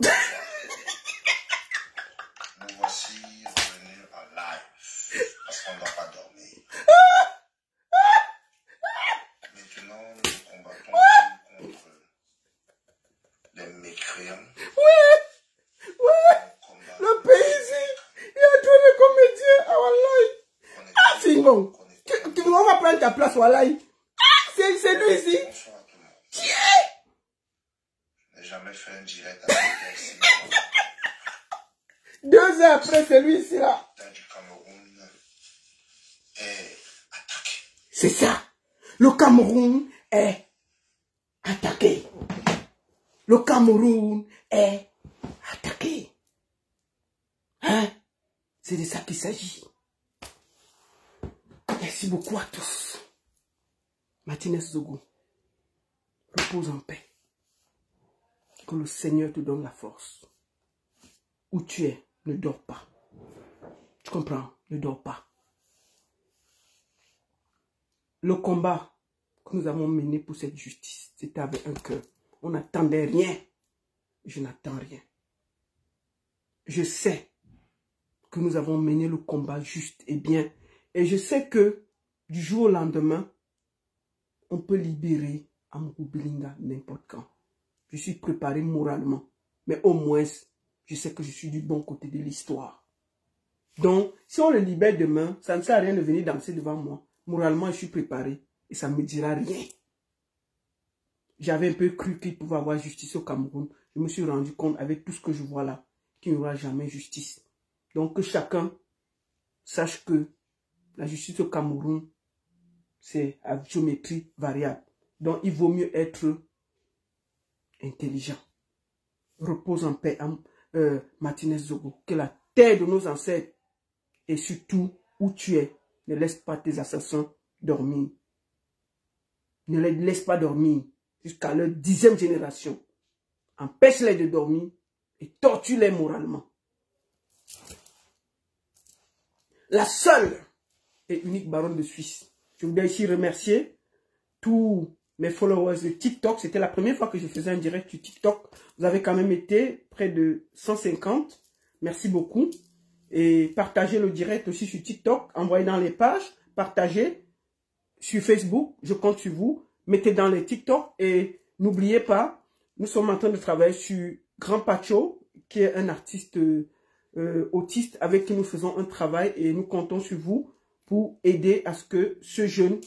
Speaker 2: nous voici revenus en live parce qu'on ne doit pas dormir. Maintenant, nous combattons contre les mécréants.
Speaker 1: Oui, oui. Le pays ici, il y a tous les comédiens. Ah, wallahi. Ah, Fingon. On va prendre ta place, wallahi. Ah, c'est lui ici.
Speaker 2: Bonsoir à tout le monde. Je n'ai jamais fait un direct avec elle.
Speaker 1: 2 heures après, c'est lui ici là.
Speaker 2: Du Cameroun est attaqué.
Speaker 1: C'est ça. Le Cameroun est attaqué. Le Cameroun est attaqué. Hein? C'est de ça qu'il s'agit. Merci beaucoup à tous. Martinez Zogo, repose en paix. Que le Seigneur te donne la force. Où tu es, ne dors pas. Tu comprends? Ne dors pas. Le combat que nous avons mené pour cette justice, c'était avec un cœur. On n'attendait rien. Je n'attends rien. Je sais que nous avons mené le combat juste et bien. Et je sais que du jour au lendemain, on peut libérer Amourou Belinga n'importe quand. Je suis préparé moralement. Mais au moins, je sais que je suis du bon côté de l'histoire. Donc, si on le libère demain, ça ne sert à rien de venir danser devant moi. Moralement, je suis préparé et ça ne me dira rien. J'avais un peu cru qu'il pouvait avoir justice au Cameroun. Je me suis rendu compte avec tout ce que je vois là qu'il n'y aura jamais justice. Donc, que chacun sache que la justice au Cameroun, c'est à géométrie variable. Donc, il vaut mieux être intelligent. Repose en paix, Martinez Zogo. Que la terre de nos ancêtres et surtout où tu es, ne laisse pas tes assassins dormir. Ne les laisse pas dormir jusqu'à leur 10e génération. Empêche-les de dormir et torture-les moralement. La seule et unique baronne de Suisse. Je voudrais ici remercier tous mes followers de TikTok. C'était la première fois que je faisais un direct sur TikTok. Vous avez quand même été près de 150. Merci beaucoup. Et partagez le direct aussi sur TikTok. Envoyez dans les pages. Partagez sur Facebook. Je compte sur vous. Mettez dans les TikTok. Et n'oubliez pas, nous sommes en train de travailler sur Grand Pacho, qui est un artiste autiste avec qui nous faisons un travail. Et nous comptons sur vous pour aider à ce que ce jeune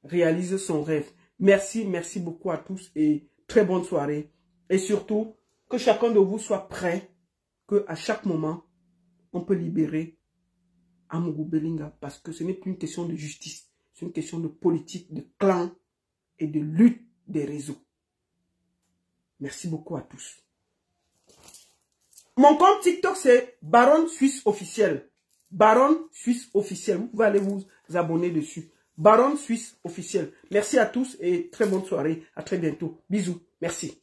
Speaker 1: réalise son rêve. Merci, merci beaucoup à tous et très bonne soirée. Et surtout, que chacun de vous soit prêt, qu'à chaque moment, on peut libérer Amourou Belinga parce que ce n'est plus une question de justice, c'est une question de politique, de clan et de lutte des réseaux. Merci beaucoup à tous. Mon compte TikTok, c'est Baronne Suisse officielle. Baronne Suisse officielle. Vous pouvez aller vous abonner dessus. Baronne Suisse officielle. Merci à tous et très bonne soirée. À très bientôt. Bisous. Merci.